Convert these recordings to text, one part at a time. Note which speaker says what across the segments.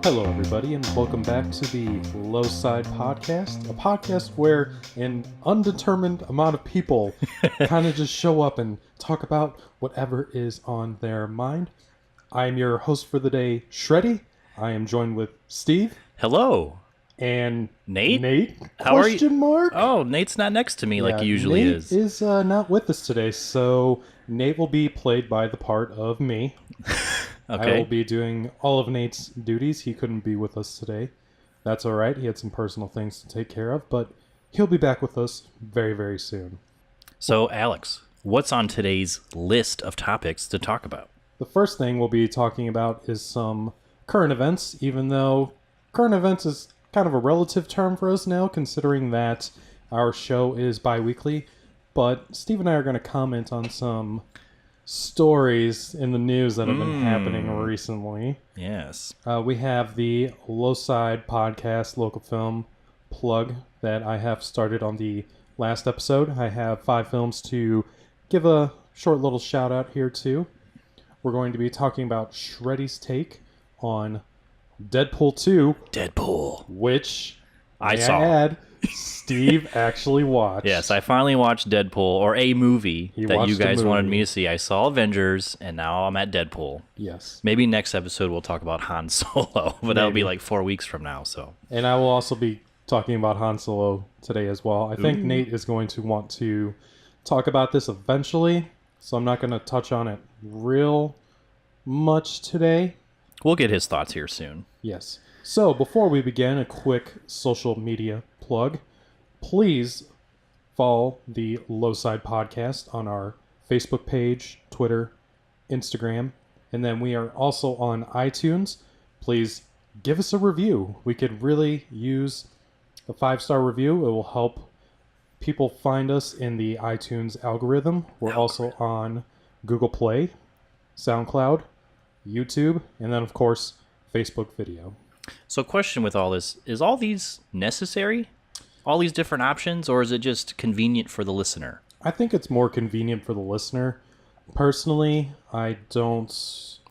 Speaker 1: Hello, everybody, and welcome back to the Low Side Podcast, a podcast where an undetermined amount of people kind of just show up and talk about whatever is on their mind. I'm your host for the day, Sredy. I am joined with Steve.
Speaker 2: Hello.
Speaker 1: And
Speaker 2: Nate?
Speaker 1: Nate?
Speaker 2: How are you?
Speaker 1: Question mark?
Speaker 2: Oh, Nate's not next to me like he usually
Speaker 1: Nate
Speaker 2: is.
Speaker 1: is not with us today, so Nate will be played by the part of me.
Speaker 2: Okay.
Speaker 1: I will be doing all of Nate's duties. He couldn't be with us today. That's all right. He had some personal things to take care of, but he'll be back with us very, very soon.
Speaker 2: So, Alex, what's on today's list of topics to talk about?
Speaker 1: The first thing we'll be talking about is some current events, even though current events is kind of a relative term for us now, considering that our show is bi-weekly. But Steve and I are going to comment on some stories in the news that have been happening recently.
Speaker 2: Yes.
Speaker 1: We have the Low Side Podcast local film plug that I have started on the last episode. I have 5 films to give a short little shout out here too. We're going to be talking about Shreddy's take on Deadpool 2.
Speaker 2: Deadpool.
Speaker 1: Which,
Speaker 2: I
Speaker 1: may
Speaker 2: saw.
Speaker 1: add, Steve actually watched.
Speaker 2: Yes, I finally watched Deadpool, or a movie that
Speaker 1: watched
Speaker 2: you
Speaker 1: a
Speaker 2: guys wanted
Speaker 1: movie.
Speaker 2: me to see. I saw Avengers, and now I'm at Deadpool.
Speaker 1: Yes.
Speaker 2: Maybe next episode we'll talk about Han Solo, but that'll be
Speaker 1: Maybe.
Speaker 2: like 4 weeks from now. So.
Speaker 1: And I will also be talking about Han Solo today as well. I think Nate is going to want to talk about this eventually, so I'm not going to touch on it real much today.
Speaker 2: We'll get his thoughts here soon.
Speaker 1: Yes. So before we begin, a quick social media plug. Please follow the Low Side Podcast on our Facebook page, Twitter, Instagram, and then we are also on iTunes. Please give us a review. We could really use a 5-star review. It will help people find us in the iTunes algorithm. We're also on Google Play, SoundCloud, YouTube, and then, of course, Facebook video.
Speaker 2: So, question with all this, is all these necessary? All these different options, or is it just convenient for the listener?
Speaker 1: I think it's more convenient for the listener. Personally, I don't...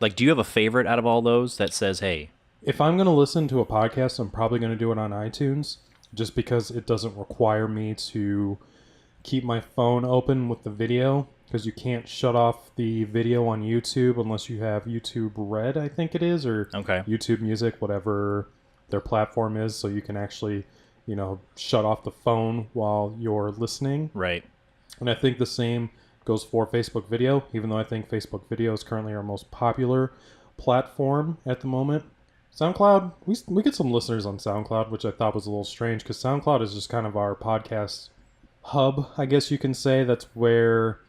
Speaker 2: Like, do you have a favorite out of all those that says, hey...
Speaker 1: If I'm going to listen to a podcast, I'm probably going to do it on iTunes, just because it doesn't require me to keep my phone open with the video, because you can't shut off the video on YouTube unless you have YouTube Red, I think it is, or YouTube Music, whatever their platform is, so you can actually, shut off the phone while you're listening.
Speaker 2: Right.
Speaker 1: And I think the same goes for Facebook video, even though I think Facebook video is currently our most popular platform at the moment. SoundCloud, we get some listeners on SoundCloud, which I thought was a little strange, because SoundCloud is just kind of our podcast hub, I guess you can say. That's where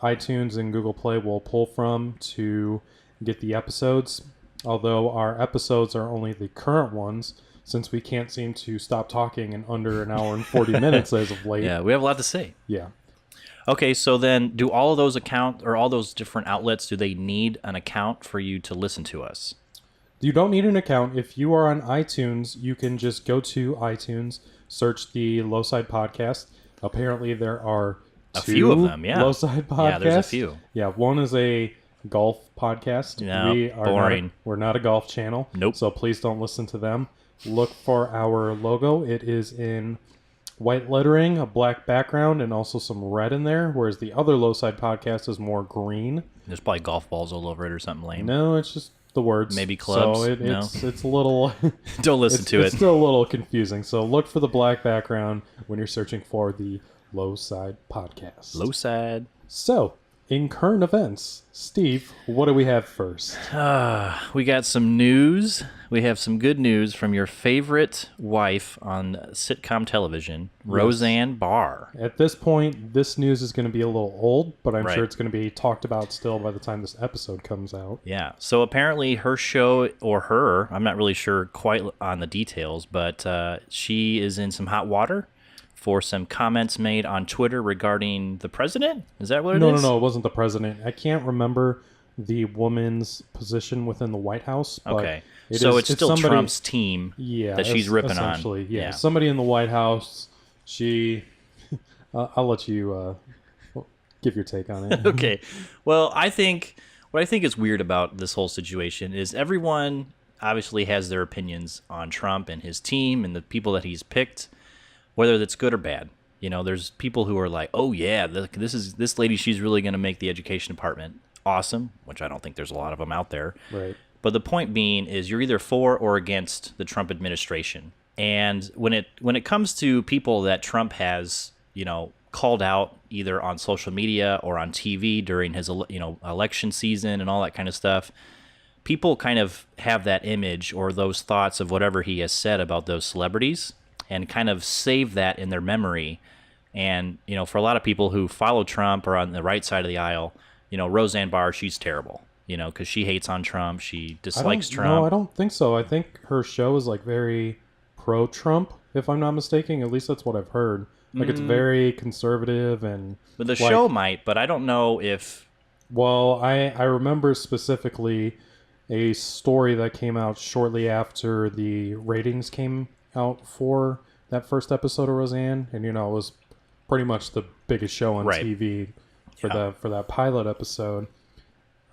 Speaker 1: iTunes and Google Play will pull from to get the episodes. Although our episodes are only the current ones, since we can't seem to stop talking in under an hour and 40 minutes as of late.
Speaker 2: Yeah, we have a lot to say.
Speaker 1: Yeah.
Speaker 2: Okay, so then do all of those all those different outlets, do they need an account for you to listen to us?
Speaker 1: You don't need an account. If you are on iTunes, you can just go to iTunes, search the Low Side Podcast. Apparently there are
Speaker 2: a few of them, yeah.
Speaker 1: Low Side Podcasts.
Speaker 2: Yeah, there's a few.
Speaker 1: Yeah, one is a golf podcast.
Speaker 2: No,
Speaker 1: we are
Speaker 2: boring.
Speaker 1: We're not a golf channel.
Speaker 2: Nope.
Speaker 1: So please don't listen to them. Look for our logo. It is in white lettering, a black background, and also some red in there, whereas the other Low Side Podcast is more green.
Speaker 2: There's probably golf balls all over it or something lame.
Speaker 1: No, it's just the words.
Speaker 2: Maybe clubs.
Speaker 1: So it's a little...
Speaker 2: Don't listen to it.
Speaker 1: It's still a little confusing. So look for the black background when you're searching for the Low Side Podcast.
Speaker 2: Low Side.
Speaker 1: So, in current events, Steve, what do we have first?
Speaker 2: We got some news. We have some good news from your favorite wife on sitcom television, Roseanne Barr.
Speaker 1: At this point, this news is going to be a little old, but I'm
Speaker 2: Right.
Speaker 1: sure it's going to be talked about still by the time this episode comes out.
Speaker 2: Yeah. So apparently her show, or her, I'm not really sure quite on the details, but she is in some hot water for some comments made on Twitter regarding the president. Is that what it is?
Speaker 1: No, it wasn't the president. I can't remember the woman's position within the White House. But
Speaker 2: Okay. So it's still
Speaker 1: somebody,
Speaker 2: Trump's team that she's ripping on.
Speaker 1: Essentially, yeah. Somebody in the White House, she... I'll let you give your take on it.
Speaker 2: Okay. Well, what I think is weird about this whole situation is everyone obviously has their opinions on Trump and his team and the people that he's picked, whether that's good or bad. You know, there's people who are like, oh yeah, this lady, she's really going to make the education department awesome, which I don't think there's a lot of them out there.
Speaker 1: Right.
Speaker 2: But the point being is you're either for or against the Trump administration. And when it comes to people that Trump has, called out either on social media or on TV during his, election season and all that kind of stuff, people kind of have that image or those thoughts of whatever he has said about those celebrities and kind of save that in their memory. And, for a lot of people who follow Trump or on the right side of the aisle, Roseanne Barr, she's terrible, because she hates on Trump. She dislikes Trump.
Speaker 1: No, I don't think so. I think her show is like very pro-Trump, if I'm not mistaken. At least that's what I've heard. Like it's very conservative and...
Speaker 2: But the show might, but I don't know if...
Speaker 1: Well, I remember specifically a story that came out shortly after the ratings came out for that first episode of Roseanne, and it was pretty much the biggest show on TV for that pilot episode.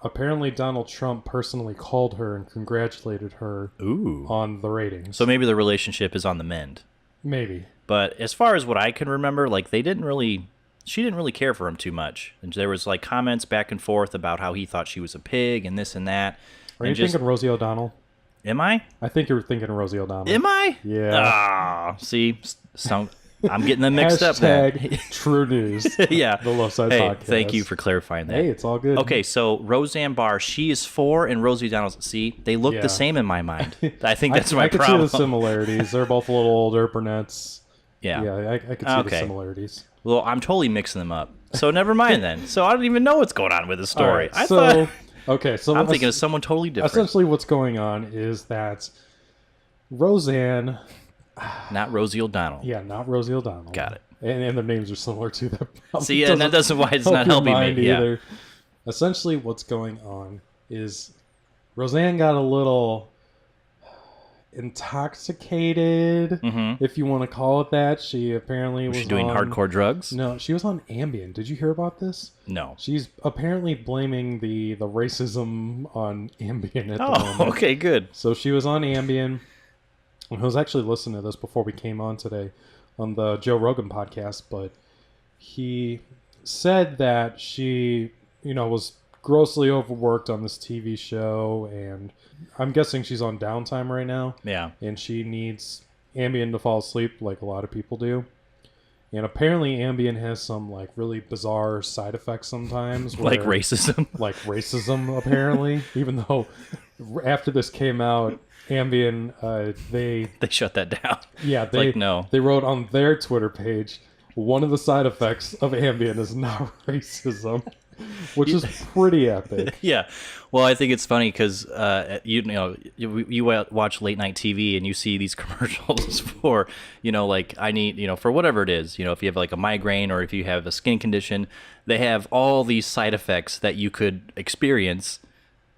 Speaker 1: Apparently, Donald Trump personally called her and congratulated her on the ratings.
Speaker 2: So maybe the relationship is on the mend.
Speaker 1: Maybe.
Speaker 2: But as far as what I can remember, like she didn't really care for him too much. And there was like comments back and forth about how he thought she was a pig and this and that.
Speaker 1: Are you thinking Rosie O'Donnell?
Speaker 2: Am I?
Speaker 1: I think you're thinking Rosie O'Donnell.
Speaker 2: Am I?
Speaker 1: Yeah.
Speaker 2: See, I'm getting them mixed up now.
Speaker 1: True news.
Speaker 2: Yeah.
Speaker 1: The Low Side Podcast.
Speaker 2: Thank you for clarifying that.
Speaker 1: Hey, it's all good.
Speaker 2: Okay, so Roseanne Barr, she is 4, and Rosie O'Donnell's... See, they look the same in my mind. I think that's my problem.
Speaker 1: I can see the similarities. They're both a little older, brunettes.
Speaker 2: Yeah.
Speaker 1: Yeah, I can see the similarities.
Speaker 2: Well, I'm totally mixing them up. So never mind then. So I don't even know what's going on with the story.
Speaker 1: Right, so
Speaker 2: I'm thinking of someone totally different.
Speaker 1: Essentially what's going on is that Roseanne...
Speaker 2: Not Rosie O'Donnell.
Speaker 1: Yeah, not Rosie O'Donnell.
Speaker 2: Got it.
Speaker 1: And their names are similar to them.
Speaker 2: See, and that doesn't why it's not helping me
Speaker 1: either. Yeah. Essentially what's going on is Roseanne got a little intoxicated, if you want to call it that. She apparently was
Speaker 2: doing hardcore drugs?
Speaker 1: No, she was on Ambien. Did you hear about this?
Speaker 2: No.
Speaker 1: She's apparently blaming the racism on Ambien at the moment.
Speaker 2: Oh, okay, good.
Speaker 1: So she was on Ambien. I was actually listening to this before we came on today on the Joe Rogan podcast, but he said that she, was grossly overworked on this TV show, and I'm guessing she's on downtime right now.
Speaker 2: Yeah.
Speaker 1: And she needs Ambien to fall asleep like a lot of people do. And apparently Ambien has some like really bizarre side effects sometimes.
Speaker 2: Like racism?
Speaker 1: Like racism, apparently. Even though after this came out, Ambien, they
Speaker 2: shut that down.
Speaker 1: Yeah, they wrote on their Twitter page, one of the side effects of Ambien is not racism, which is pretty epic.
Speaker 2: Yeah, well, I think it's funny because you watch late night TV and you see these commercials for like I need for whatever it is if you have like a migraine or if you have a skin condition, they have all these side effects that you could experience,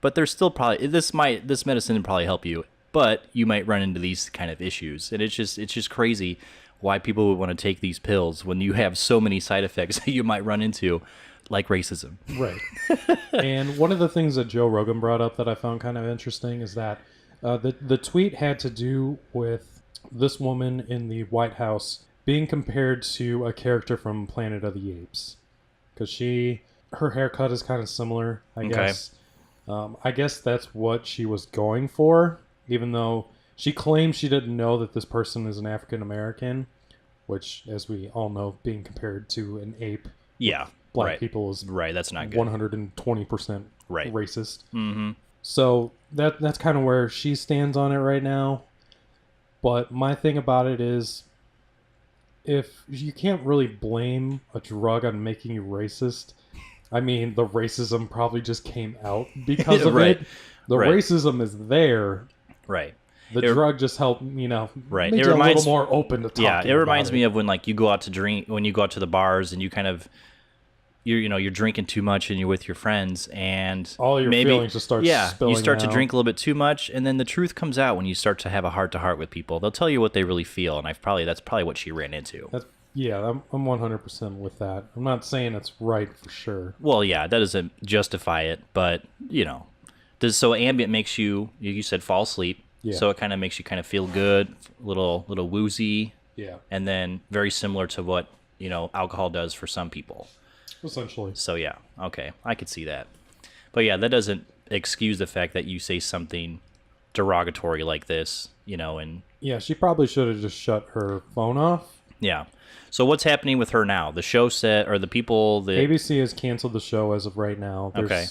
Speaker 2: but there's still probably this medicine would probably help you. But you might run into these kind of issues. And it's just crazy why people would want to take these pills when you have so many side effects that you might run into, like racism.
Speaker 1: Right. And one of the things that Joe Rogan brought up that I found kind of interesting is that the tweet had to do with this woman in the White House being compared to a character from Planet of the Apes. Because her haircut is kind of similar, I guess. I guess that's what she was going for. Even though she claims she didn't know that this person is an African American, which, as we all know, being compared to an ape, black people is
Speaker 2: that's not good.
Speaker 1: 120% racist.
Speaker 2: Mm-hmm.
Speaker 1: So that's kind of where she stands on it right now. But my thing about it is, if you can't really blame a drug on making you racist, I mean, the racism probably just came out because of it. The racism is there.
Speaker 2: Right.
Speaker 1: The drug just helped, make you a little more open to talking.
Speaker 2: Yeah, it reminds me of when like you go out to drink, when you go out to the bars and you kind of, you're drinking too much and you're with your friends and
Speaker 1: all your feelings just start spilling
Speaker 2: you start
Speaker 1: out.
Speaker 2: To drink a little bit too much and then the truth comes out when you start to have a heart to heart with people. They'll tell you what they really feel, and that's probably what she ran into.
Speaker 1: I'm 100% with that. I'm not saying it's right for sure.
Speaker 2: Well, yeah, that doesn't justify it, but So ambient makes you said fall asleep.
Speaker 1: Yeah.
Speaker 2: So it kind of makes you kind of feel good, little woozy,
Speaker 1: Yeah.
Speaker 2: and then very similar to what, alcohol does for some people.
Speaker 1: Essentially.
Speaker 2: So yeah, okay, I could see that. But yeah, that doesn't excuse the fact that you say something derogatory like this, and
Speaker 1: Yeah, she probably should have just shut her phone off.
Speaker 2: yeah. So what's happening with her now? The show set, or the people that
Speaker 1: ABC has canceled the show as of right now.
Speaker 2: Okay.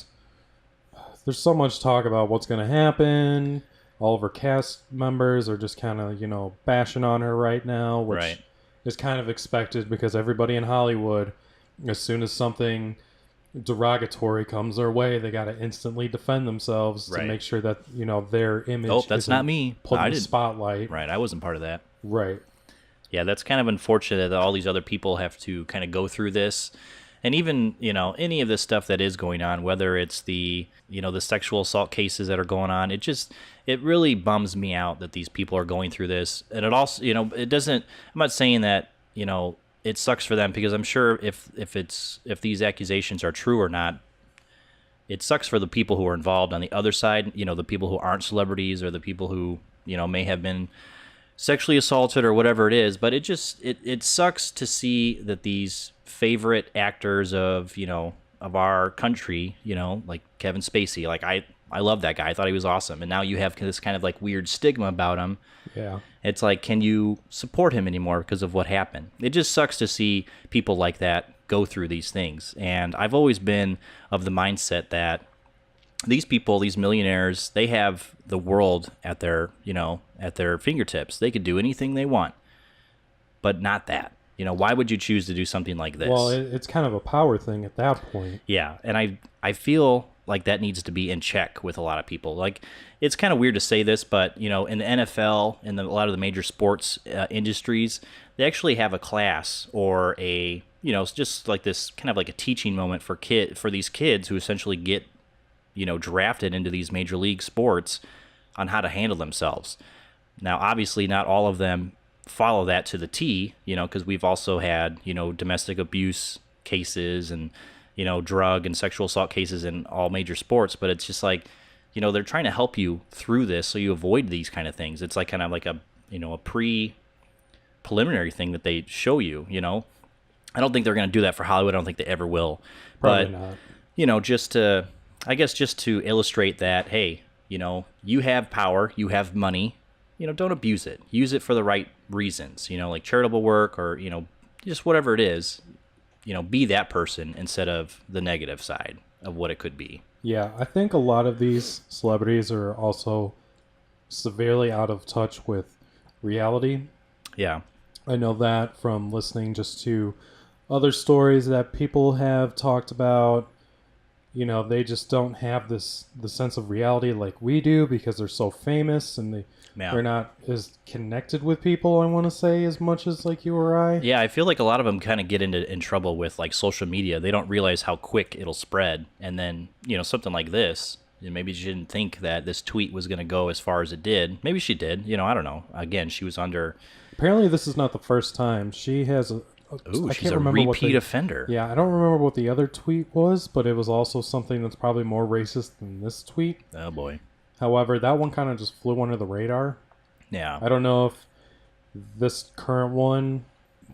Speaker 1: There's so much talk about what's going to happen. All of her cast members are just kind of, bashing on her right now, which
Speaker 2: Right.
Speaker 1: is kind of expected because everybody in Hollywood, as soon as something derogatory comes their way, they got to instantly defend themselves to
Speaker 2: Right.
Speaker 1: make sure that, their image
Speaker 2: Oh, that's
Speaker 1: isn't
Speaker 2: not me.
Speaker 1: put
Speaker 2: I
Speaker 1: in the
Speaker 2: didn't.
Speaker 1: spotlight.
Speaker 2: Right, I wasn't part of that.
Speaker 1: Right.
Speaker 2: Yeah, that's kind of unfortunate that all these other people have to kind of go through this. And even, any of this stuff that is going on, whether it's the sexual assault cases that are going on, it really bums me out that these people are going through this. And it also, it doesn't, I'm not saying that, it sucks for them, because I'm sure if these accusations are true or not, it sucks for the people who are involved on the other side, the people who aren't celebrities, or the people who, may have been sexually assaulted or whatever it is. But it sucks to see that these favorite actors of our country, like Kevin Spacey, like I love that guy. I thought he was awesome, and now you have this kind of like weird stigma about him.
Speaker 1: Yeah.
Speaker 2: It's like, can you support him anymore because of what happened? It just sucks to see people like that go through these things. And I've always been of the mindset that these people, these millionaires, they have the world at their fingertips. They could do anything they want, but not that. Why would you choose to do something like this?
Speaker 1: Well, it's kind of a power thing at that point.
Speaker 2: Yeah, and I feel like that needs to be in check with a lot of people. Like, it's kind of weird to say this, but in the NFL and a lot of the major sports industries, they actually have a class or a it's just like this kind of like a teaching moment for these kids who essentially get drafted into these major league sports on how to handle themselves. Now, obviously, not all of them follow that to the T, because we've also had, domestic abuse cases and, drug and sexual assault cases in all major sports. But it's just like, they're trying to help you through this so you avoid these kind of things. It's like kind of like a preliminary thing that they show you, I don't think they're going to do that for Hollywood. I don't think they ever will.
Speaker 1: Probably
Speaker 2: but,
Speaker 1: not.
Speaker 2: just to illustrate that, hey, you have power, you have money, don't abuse it. Use it for the right reasons, like charitable work or, just whatever it is, be that person instead of the negative side of what it could be.
Speaker 1: Yeah, I think a lot of these celebrities are also severely out of touch with reality.
Speaker 2: Yeah.
Speaker 1: I know that from listening just to other stories that people have talked about. They just don't have the sense of reality like we do because they're so famous, and they're not as connected with people, I want to say, as much as like you or I.
Speaker 2: Yeah, I feel like a lot of them kind of get in trouble with like social media. They don't realize how quick it'll spread. And then, something like this, maybe she didn't think that this tweet was going to go as far as it did. Maybe she did. I don't know. Again, she was under...
Speaker 1: Apparently this is not the first time. She has
Speaker 2: she's a repeat offender.
Speaker 1: Yeah, I don't remember what the other tweet was, but it was also something that's probably more racist than this tweet.
Speaker 2: Oh, boy.
Speaker 1: However, that one kind of just flew under the radar.
Speaker 2: Yeah.
Speaker 1: I don't know if this current one,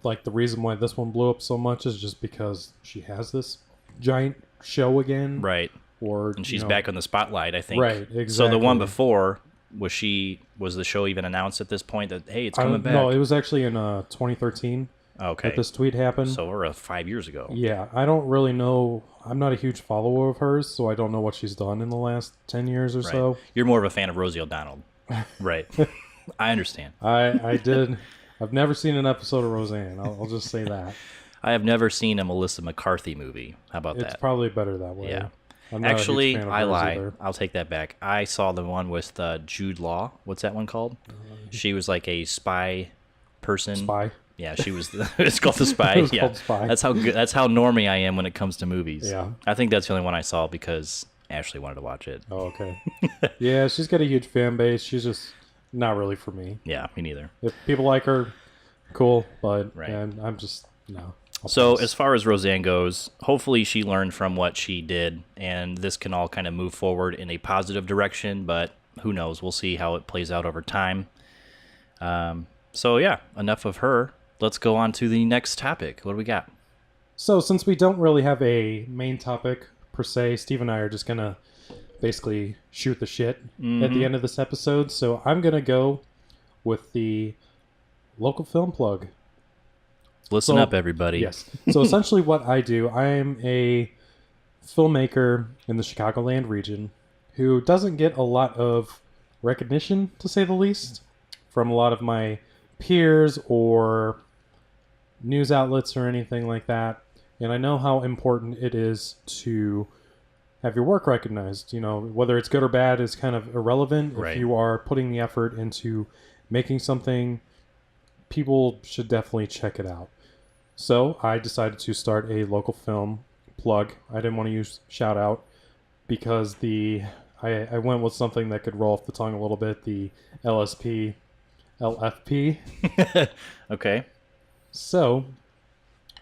Speaker 1: like the reason why this one blew up so much is just because she has this giant show again.
Speaker 2: Right.
Speaker 1: And
Speaker 2: she's back on the spotlight, I think.
Speaker 1: Right, exactly.
Speaker 2: So the one before, was the show even announced at this point that, hey, it's coming back?
Speaker 1: No, it was actually in 2013.
Speaker 2: Okay.
Speaker 1: That this tweet happened.
Speaker 2: So we're 5 years ago.
Speaker 1: Yeah, I don't really know. I'm not a huge follower of hers, so I don't know what she's done in the last 10 years or so.
Speaker 2: You're more of a fan of Rosie O'Donnell. Right. I understand.
Speaker 1: I did. I've never seen an episode of Roseanne. I'll just say that.
Speaker 2: I have never seen a Melissa McCarthy movie. How about that?
Speaker 1: It's probably better that way.
Speaker 2: Yeah.
Speaker 1: I'm not
Speaker 2: Actually,
Speaker 1: a huge fan of
Speaker 2: I
Speaker 1: hers
Speaker 2: lie.
Speaker 1: either.
Speaker 2: I'll take that back. I saw the one with Jude Law. What's that one called? She was like a spy person.
Speaker 1: Spy.
Speaker 2: Yeah, she was. It's called The Spy.
Speaker 1: It was
Speaker 2: Yeah,
Speaker 1: called Spy.
Speaker 2: That's how good. That's how normie I am when it comes to movies.
Speaker 1: Yeah.
Speaker 2: I think that's the only one I saw because Ashley wanted to watch it.
Speaker 1: Oh, okay. Yeah, she's got a huge fan base. She's just not really for me.
Speaker 2: Yeah, me neither.
Speaker 1: If people like her, cool, but
Speaker 2: Right.
Speaker 1: and I'm just no.
Speaker 2: So
Speaker 1: pass.
Speaker 2: as far as Roseanne goes, hopefully she learned from what she did, and this can all kind of move forward in a positive direction, but who knows? We'll see how it plays out over time. So yeah, enough of her. Let's go on to the next topic. What do we got?
Speaker 1: So since we don't really have a main topic per se, Steve and I are just gonna basically shoot the shit at the end of this episode. So I'm gonna go with the local film plug.
Speaker 2: Listen up, everybody.
Speaker 1: Yes. So essentially what I do, I am a filmmaker in the Chicagoland region who doesn't get a lot of recognition, to say the least, from a lot of my peers or news outlets or anything like that. And I know how important it is to have your work recognized. You know, whether it's good or bad is kind of irrelevant.
Speaker 2: Right.
Speaker 1: If you are putting the effort into making something, people should definitely check it out. So I decided to start a local film plug. I didn't want to use shout out because I went with something that could roll off the tongue a little bit, the LSP, LFP.
Speaker 2: Okay.
Speaker 1: So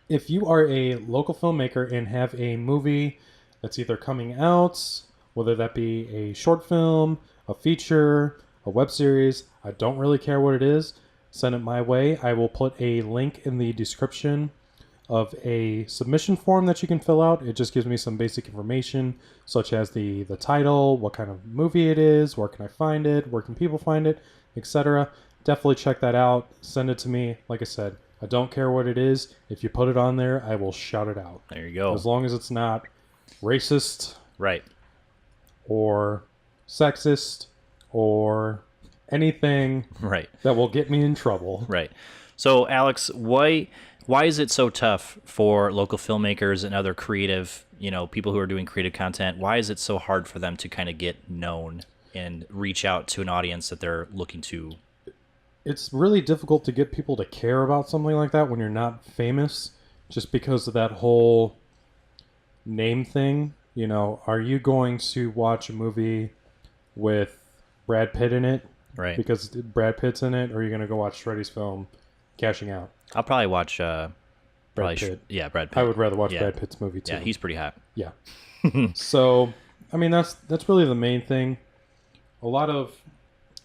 Speaker 1: if you are a local filmmaker and have a movie that's either coming out, whether that be a short film, a feature, a web series, I don't really care what it is, send it my way. I will put a link in the description of a submission form that you can fill out. It just gives me some basic information, such as the title, what kind of movie it is, where can I find it, where can people find it, etc. Definitely check that out. Send it to me. Like I said, I don't care what it is. If you put it on there, I will shout it out.
Speaker 2: There you go.
Speaker 1: As long as it's not racist
Speaker 2: Right.
Speaker 1: or sexist or anything
Speaker 2: Right.
Speaker 1: that will get me in trouble.
Speaker 2: Right. So, Alex, why is it so tough for local filmmakers and other creative, people who are doing creative content? Why is it so hard for them to kind of get known and reach out to an audience that they're looking to?
Speaker 1: It's really difficult to get people to care about something like that when you're not famous, just because of that whole name thing. Are you going to watch a movie with Brad Pitt in it?
Speaker 2: Right.
Speaker 1: Because Brad Pitt's in it, or are you going to go watch Sredy's film, Cashing Out?
Speaker 2: I'll probably watch
Speaker 1: Brad Pitt.
Speaker 2: Brad Pitt.
Speaker 1: I would rather watch
Speaker 2: Yeah.
Speaker 1: Brad Pitt's movie too.
Speaker 2: Yeah, he's pretty hot.
Speaker 1: Yeah. So, I mean, that's really the main thing. A lot of,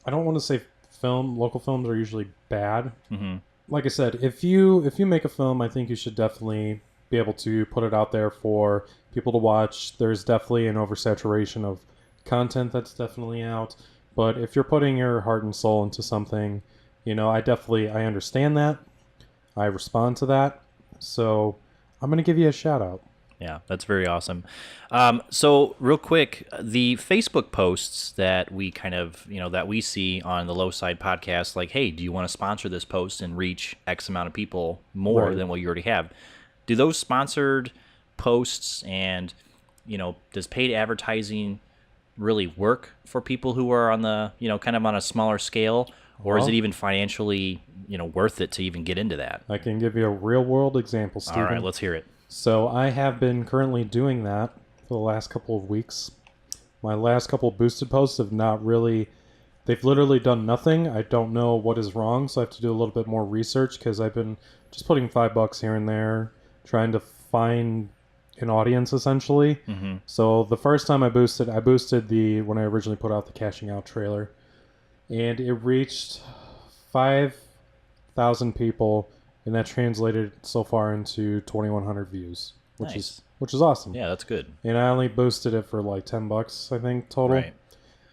Speaker 1: I don't want to say local films are usually bad.
Speaker 2: Mm-hmm.
Speaker 1: Like I said, if you make a film, I think you should definitely be able to put it out there for people to watch. There's definitely an oversaturation of content that's definitely out. But if you're putting your heart and soul into something, I understand that. I respond to that. So I'm going to give you a shout out.
Speaker 2: Yeah, that's very awesome. So real quick, the Facebook posts that we kind of, that we see on the Low Side podcast, like, hey, do you want to sponsor this post and reach X amount of people more
Speaker 1: Right.
Speaker 2: than what you already have? Do those sponsored posts and, does paid advertising really work for people who are on the, kind of on a smaller scale? Or is
Speaker 1: Well,
Speaker 2: it even financially, worth it to even get into that?
Speaker 1: I can give you a real world example, Steven.
Speaker 2: All right, let's hear it.
Speaker 1: So I have been currently doing that for the last couple of weeks. My last couple of boosted posts have not really, they've literally done nothing. I don't know what is wrong, so I have to do a little bit more research because I've been just putting $5 here and there, trying to find an audience essentially.
Speaker 2: Mm-hmm.
Speaker 1: So the first time I boosted when I originally put out the Cashing Out trailer, and it reached 5,000 people. And that translated so far into 2,100 views, which is awesome.
Speaker 2: Yeah, that's good.
Speaker 1: And I only boosted it for like $10, I think, total.
Speaker 2: Right.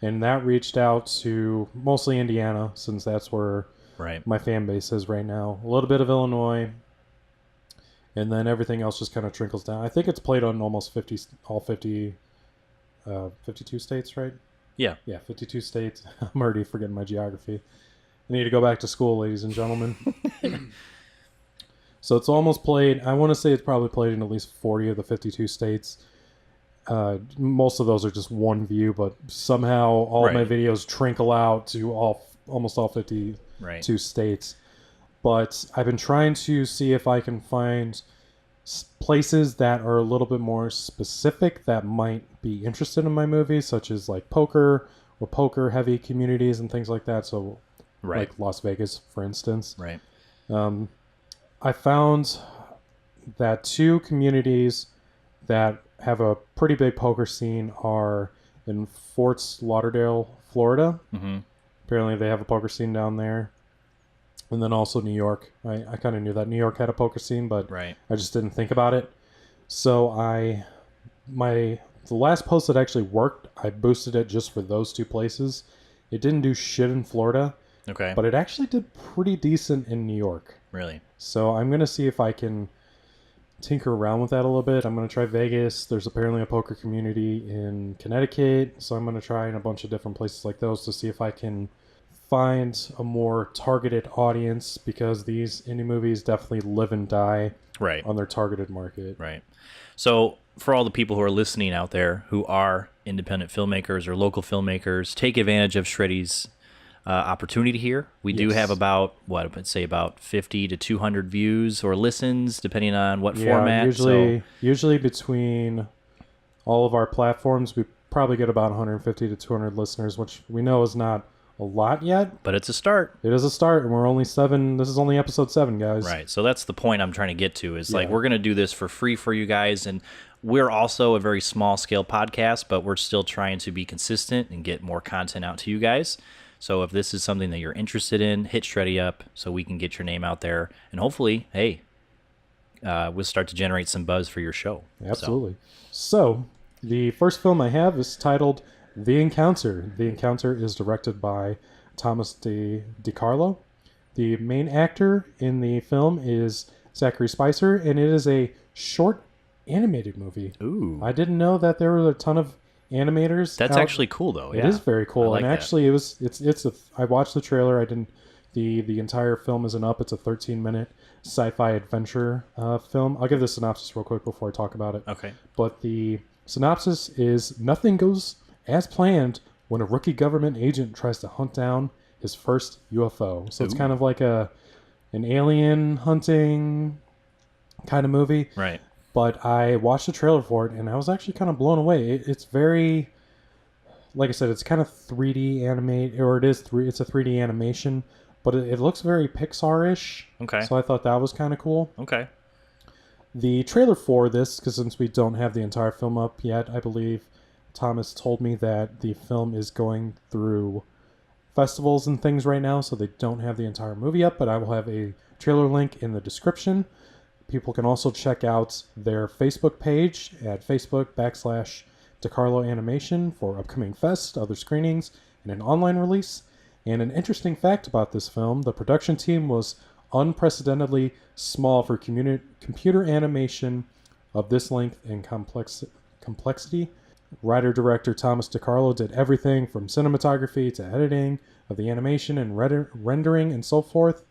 Speaker 1: And that reached out to mostly Indiana, since that's where
Speaker 2: Right.
Speaker 1: my fan base is right now. A little bit of Illinois, and then everything else just kind of trickles down. I think it's played on almost 52 states, right?
Speaker 2: Yeah.
Speaker 1: Yeah, 52 states. I'm already forgetting my geography. I need to go back to school, ladies and gentlemen. So it's almost played, I want to say it's probably played in at least 40 of the 52 states. Most of those are just one view, but somehow all of my videos trickle out to almost all 52 states. But I've been trying to see if I can find places that are a little bit more specific that might be interested in my movie, such as like poker or poker-heavy communities and things like that. So like Las Vegas, for instance.
Speaker 2: Right.
Speaker 1: I found that two communities that have a pretty big poker scene are in Fort Lauderdale, Florida.
Speaker 2: Mm-hmm.
Speaker 1: Apparently they have a poker scene down there. And then also New York. I kind of knew that New York had a poker scene, but
Speaker 2: Right.
Speaker 1: I just didn't think about it. So the last post that actually worked, I boosted it just for those two places. It didn't do shit in Florida,
Speaker 2: Okay.
Speaker 1: but it actually did pretty decent in New York.
Speaker 2: Really?
Speaker 1: So I'm going to see if I can tinker around with that a little bit. I'm going to try Vegas. There's apparently a poker community in Connecticut, so I'm going to try in a bunch of different places like those to see if I can find a more targeted audience, because these indie movies definitely live and die
Speaker 2: Right.
Speaker 1: on their targeted market.
Speaker 2: Right. So for all the people who are listening out there who are independent filmmakers or local filmmakers, take advantage of Shredy's opportunity here. We do
Speaker 1: Yes.
Speaker 2: have about, I'd say about 50 to 200 views or listens, depending on what format.
Speaker 1: Usually between all of our platforms, we probably get about 150 to 200 listeners, which we know is not a lot yet.
Speaker 2: But it's a start.
Speaker 1: It is a start, and we're only 7. This is only episode 7, guys.
Speaker 2: Right. So that's the point I'm trying to get to is like,
Speaker 1: Yeah.
Speaker 2: we're going to do this for free for you guys. And we're also a very small scale podcast, but we're still trying to be consistent and get more content out to you guys. So if this is something that you're interested in, hit Sredy up so we can get your name out there. And hopefully, hey, we'll start to generate some buzz for your show.
Speaker 1: Absolutely. So the first film I have is titled The Encounter. The Encounter is directed by Thomas DeCarlo. The main actor in the film is Zachary Spicer, and it is a short animated movie.
Speaker 2: Ooh.
Speaker 1: I didn't know that there were a ton of animators.
Speaker 2: That's
Speaker 1: out.
Speaker 2: actually cool, though.
Speaker 1: It is very cool.
Speaker 2: I like
Speaker 1: And
Speaker 2: that.
Speaker 1: actually, I watched the trailer. I didn't. The entire film isn't up. It's a 13-minute sci-fi adventure film. I'll give the synopsis real quick before I talk about it.
Speaker 2: Okay.
Speaker 1: But the synopsis is: nothing goes as planned when a rookie government agent tries to hunt down his first UFO. So it's
Speaker 2: Ooh.
Speaker 1: kind of like an alien hunting kind of movie.
Speaker 2: Right.
Speaker 1: But I watched the trailer for it, and I was actually kind of blown away. It's very, like I said, it's kind of 3D animate, or it's a 3D animation, but it looks very Pixar-ish.
Speaker 2: Okay.
Speaker 1: So I thought that was kind of cool.
Speaker 2: Okay.
Speaker 1: The trailer for this, because since we don't have the entire film up yet, I believe Thomas told me that the film is going through festivals and things right now, so they don't have the entire movie up, but I will have a trailer link in the description. People can also check out their Facebook page at Facebook.com/DeCarlo Animation for upcoming fest, other screenings, and an online release. And an interesting fact about this film, the production team was unprecedentedly small for computer animation of this length and complexity. Writer-director Thomas DeCarlo did everything from cinematography to editing of the animation and rendering and so forth.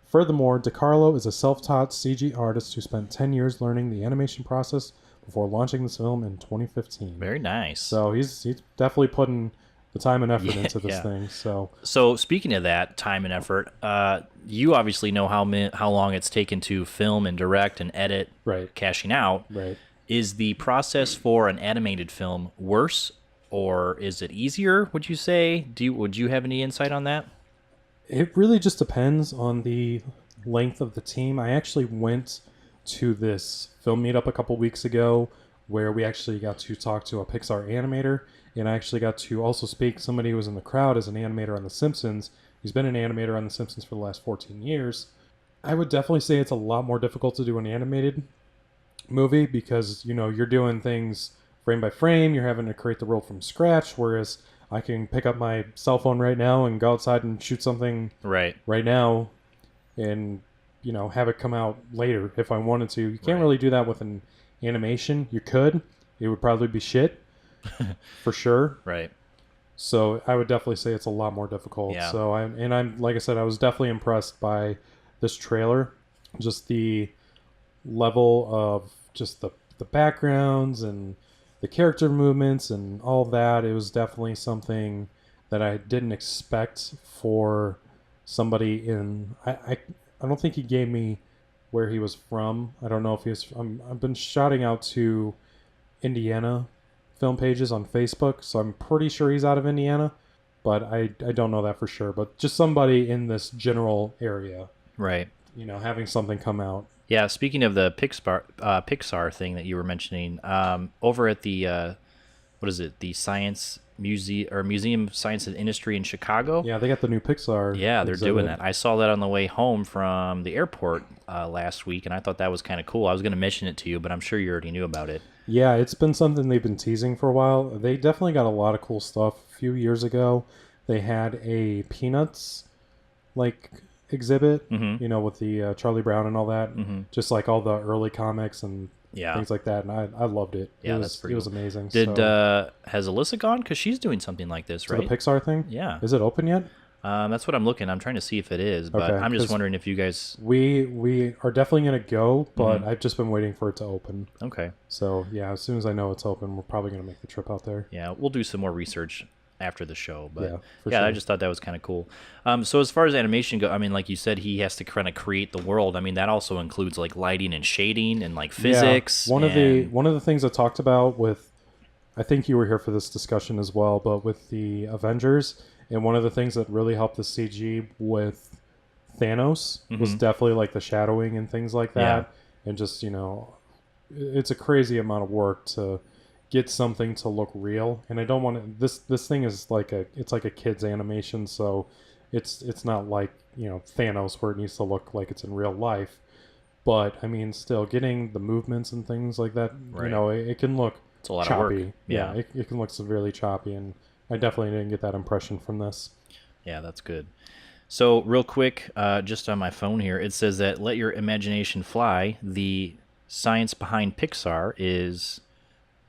Speaker 1: Furthermore, DeCarlo is a self-taught CG artist who spent 10 years learning the animation process before launching this film in 2015.
Speaker 2: Very nice.
Speaker 1: So he's definitely putting the time and effort
Speaker 2: Yeah,
Speaker 1: into this
Speaker 2: yeah.
Speaker 1: thing.
Speaker 2: So speaking of that time and effort, you obviously know how long it's taken to film and direct and edit,
Speaker 1: Right.
Speaker 2: cashing out.
Speaker 1: Right.
Speaker 2: Is the process for an animated film worse or is it easier, would you say? Would you have any insight on that?
Speaker 1: It really just depends on the length of the team. I actually went to this film meetup a couple weeks ago where we actually got to talk to a Pixar animator, and I actually got to also speak. Somebody who was in the crowd as an animator on The Simpsons. He's been an animator on The Simpsons for the last 14 years. I would definitely say it's a lot more difficult to do an animated movie because, you're doing things frame by frame. You're having to create the world from scratch, whereas I can pick up my cell phone right now and go outside and shoot something
Speaker 2: Right
Speaker 1: now and, have it come out later if I wanted to. You can't
Speaker 2: Right.
Speaker 1: really do that with an animation. You could. It would probably be shit for sure.
Speaker 2: Right.
Speaker 1: So I would definitely say it's a lot more difficult.
Speaker 2: Yeah.
Speaker 1: So I'm like I said, I was definitely impressed by this trailer. Just the level of just the backgrounds and the character movements and all of that. It was definitely something that I didn't expect for somebody in. I don't think he gave me where he was from. I don't know if he was. I've been shouting out to Indiana film pages on Facebook, so I'm pretty sure he's out of Indiana, but I don't know that for sure. But just somebody in this general area,
Speaker 2: Right.
Speaker 1: having something come out
Speaker 2: Yeah, speaking of the Pixar thing that you were mentioning, over at the what is it? The Science Museum or Museum of Science and Industry in Chicago.
Speaker 1: Yeah, they got the new Pixar.
Speaker 2: Yeah, they're doing
Speaker 1: exhibit.
Speaker 2: that. I saw that on the way home from the airport last week, and I thought that was kind of cool. I was going to mention it to you, but I'm sure you already knew about it.
Speaker 1: Yeah, it's been something they've been teasing for a while. They definitely got a lot of cool stuff. A few years ago, they had a Peanuts like exhibit,
Speaker 2: Mm-hmm.
Speaker 1: with the Charlie Brown and all that,
Speaker 2: Mm-hmm.
Speaker 1: just like all the early comics and
Speaker 2: Yeah,
Speaker 1: things like that. And I loved it.
Speaker 2: yeah,
Speaker 1: it
Speaker 2: that's
Speaker 1: was
Speaker 2: pretty
Speaker 1: it was
Speaker 2: cool.
Speaker 1: amazing.
Speaker 2: Did
Speaker 1: So,
Speaker 2: has Alyssa gone? Because she's doing something like this,
Speaker 1: so
Speaker 2: right?
Speaker 1: the Pixar thing,
Speaker 2: Yeah.
Speaker 1: is it open yet?
Speaker 2: That's what I'm looking. I'm trying to see if it is, but
Speaker 1: Okay,
Speaker 2: I'm just
Speaker 1: 'cause
Speaker 2: wondering if you guys.
Speaker 1: we are definitely gonna go, but
Speaker 2: Mhm.
Speaker 1: I've just been waiting for it to open.
Speaker 2: Okay.
Speaker 1: So yeah, as soon as I know it's open, we're probably gonna make the trip out there.
Speaker 2: Yeah, we'll do some more research after the show, but
Speaker 1: Yeah, for
Speaker 2: yeah, I
Speaker 1: sure.
Speaker 2: just thought that was kind of cool. So as far as animation go, I mean, like you said, he has to kind of create the world. I mean, that also includes like lighting and shading and like physics.
Speaker 1: Yeah, one
Speaker 2: and,
Speaker 1: of the things I talked about with, I think you were here for this discussion as well, but with the Avengers, and one of the things that really helped the CG with Thanos was
Speaker 2: Mhm.
Speaker 1: definitely like the shadowing and things like
Speaker 2: Yeah.
Speaker 1: that, and just it's a crazy amount of work to get something to look real. And I don't want to. This thing is like it's like a kid's animation, so it's not like Thanos where it needs to look like it's in real life. But I mean, still getting the movements and things like that,
Speaker 2: Right.
Speaker 1: it can look
Speaker 2: It's a lot
Speaker 1: choppy.
Speaker 2: of work.
Speaker 1: Yeah,
Speaker 2: Yeah.
Speaker 1: it can look severely choppy, and I definitely didn't get that impression from this.
Speaker 2: Yeah, that's good. So real quick, just on my phone here, it says that "Let Your Imagination Fly." The science behind Pixar is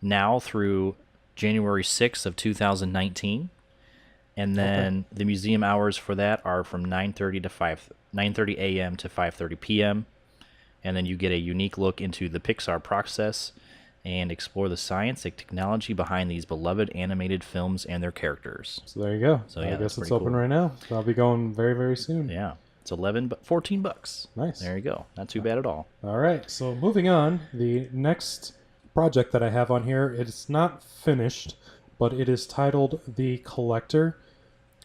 Speaker 2: now through January 6th of 2019. And then the museum hours for that are from 9:30 a.m. to 5:30 p.m. And then you get a unique look into the Pixar process and explore the science and technology behind these beloved animated films and their characters.
Speaker 1: So there you go.
Speaker 2: So,
Speaker 1: I
Speaker 2: yeah,
Speaker 1: guess
Speaker 2: that's
Speaker 1: it's
Speaker 2: pretty
Speaker 1: open
Speaker 2: cool.
Speaker 1: right now. So I'll be going very, very soon.
Speaker 2: Yeah, it's 14 bucks.
Speaker 1: Nice.
Speaker 2: There you go. Not too bad at all.
Speaker 1: All right. So moving on, the next project that I have on here, it's not finished, but it is titled The Collector,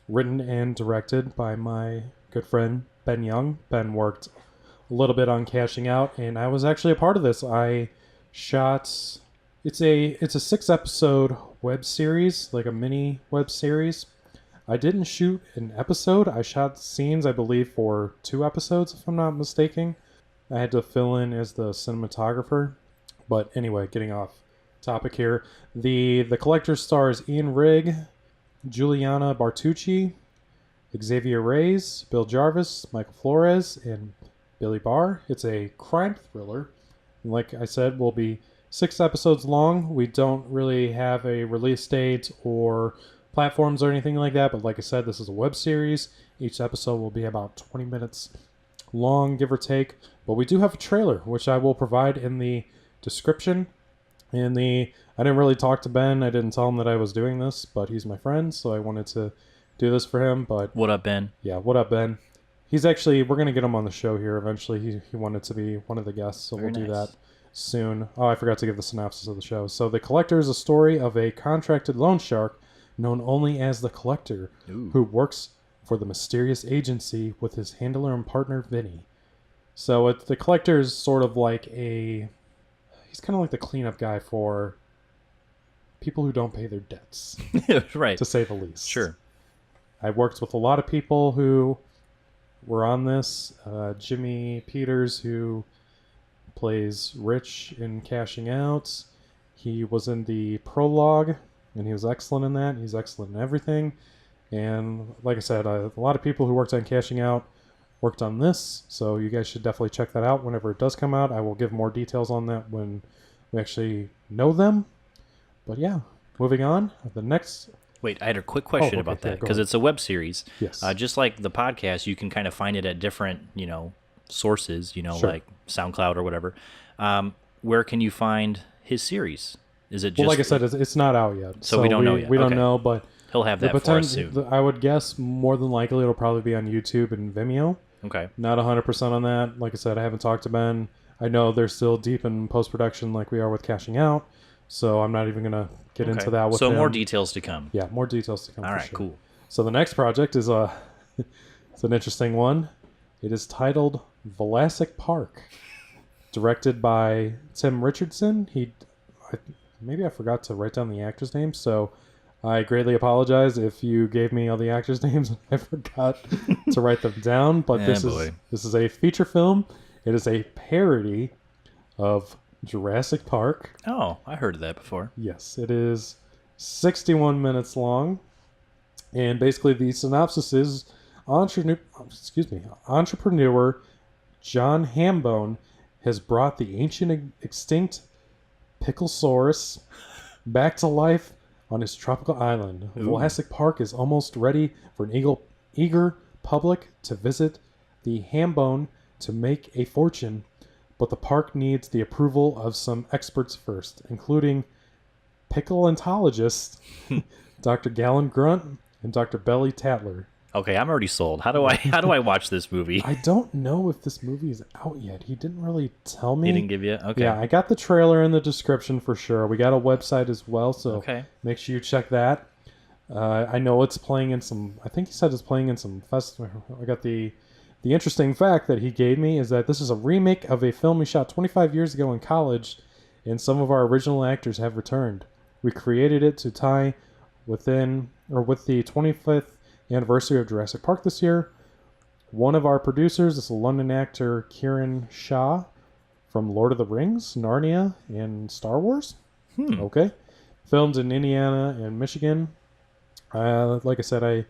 Speaker 1: written and directed by my good friend Ben Young. Ben worked a little bit on Cashing Out, and I was actually a part of this. I shot. It's a 6-episode web series, like a mini web series. I didn't shoot an episode. I shot scenes, I believe, for 2 episodes, if I'm not mistaken. I had to fill in as the cinematographer. But anyway, getting off topic here. The Collector stars Ian Rigg, Juliana Bartucci, Xavier Reyes, Bill Jarvis, Michael Flores, and Billy Barr. It's a crime thriller. Like I said, will be 6 episodes long. We don't really have a release date or platforms or anything like that, but like I said, this is a web series. Each episode will be about 20 minutes long, give or take. But we do have a trailer, which I will provide in the description. I didn't really talk to Ben. I didn't tell him that I was doing this, but he's my friend, so I wanted to do this for him. But
Speaker 2: What up, Ben?
Speaker 1: yeah, what up, Ben? He's actually, we're going to get him on the show here eventually. He wanted to be one of the guests, so
Speaker 2: Very
Speaker 1: we'll do
Speaker 2: nice.
Speaker 1: that soon. Oh, I forgot to give the synopsis of the show. So The Collector is a story of a contracted loan shark known only as The Collector,
Speaker 2: Ooh.
Speaker 1: who works for the mysterious agency with his handler and partner, Vinny. So The Collector is sort of like he's kind of like the cleanup guy for people who don't pay their debts,
Speaker 2: Right.
Speaker 1: to say the least.
Speaker 2: Sure.
Speaker 1: I worked with a lot of people who were on this. Jimmy Peters, who plays Rich in Cashing Out. He was in the prologue, and he was excellent in that. He's excellent in everything. And like I said, a lot of people who worked on Cashing Out worked on this, so you guys should definitely check that out whenever it does come out. I will give more details on that when we actually know them. But yeah, moving on. The next...
Speaker 2: Wait, I had a quick question
Speaker 1: okay,
Speaker 2: about
Speaker 1: yeah,
Speaker 2: that
Speaker 1: go
Speaker 2: because
Speaker 1: ahead.
Speaker 2: it's a web series.
Speaker 1: Yes.
Speaker 2: Just like the podcast, you can kind of find it at different, sources,
Speaker 1: Sure.
Speaker 2: like SoundCloud or whatever. Where can you find his series? Is it just
Speaker 1: Well, like I said, it's not out yet.
Speaker 2: So we don't know yet.
Speaker 1: We don't
Speaker 2: Okay.
Speaker 1: know, but
Speaker 2: he'll have
Speaker 1: the
Speaker 2: that for us soon?
Speaker 1: potential, I would guess more than likely it'll probably be on YouTube and Vimeo.
Speaker 2: Okay.
Speaker 1: Not 100% on that. Like I said, I haven't talked to Ben. I know they're still deep in post-production like we are with Cashing Out, so I'm not even going to get
Speaker 2: Okay.
Speaker 1: into that with
Speaker 2: So
Speaker 1: him.
Speaker 2: more details to come.
Speaker 1: Yeah, more details to come.
Speaker 2: All
Speaker 1: for
Speaker 2: right,
Speaker 1: sure.
Speaker 2: cool.
Speaker 1: So the next project is it's an interesting one. It is titled Vulassic Park. directed by Tim Richardson. Maybe I forgot to write down the actor's name, so I greatly apologize if you gave me all the actors' names and I forgot to write them down. But this is a feature film. It is a parody of Jurassic Park.
Speaker 2: Oh, I heard of that before.
Speaker 1: Yes, it is 61 minutes long, and basically the synopsis is entrepreneur John Hambone has brought the ancient extinct Picklesaurus back to life on his tropical island. Vulassic Park is almost ready for an eager public to visit the Hambone to make a fortune, but the park needs the approval of some experts first, including paleontologist Dr. Gallon Grunt and Dr. Belly Tatler.
Speaker 2: Okay, I'm already sold. How do I watch this movie?
Speaker 1: I don't know if this movie is out yet. He didn't really tell me.
Speaker 2: He didn't give you? Okay.
Speaker 1: Yeah, I got the trailer in the description for sure. We got a website as well, so make sure you check that. I know it's playing in some... I think he said it's playing in some festival. I got the interesting fact that he gave me is that this is a remake of a film we shot 25 years ago in college, and some of our original actors have returned. We created it to tie with the 25th anniversary of Jurassic Park this year. One of our producers is a London actor Kieran Shaw from Lord of the Rings, Narnia, and Star Wars. Okay. Filmed in Indiana and Michigan. Like I said,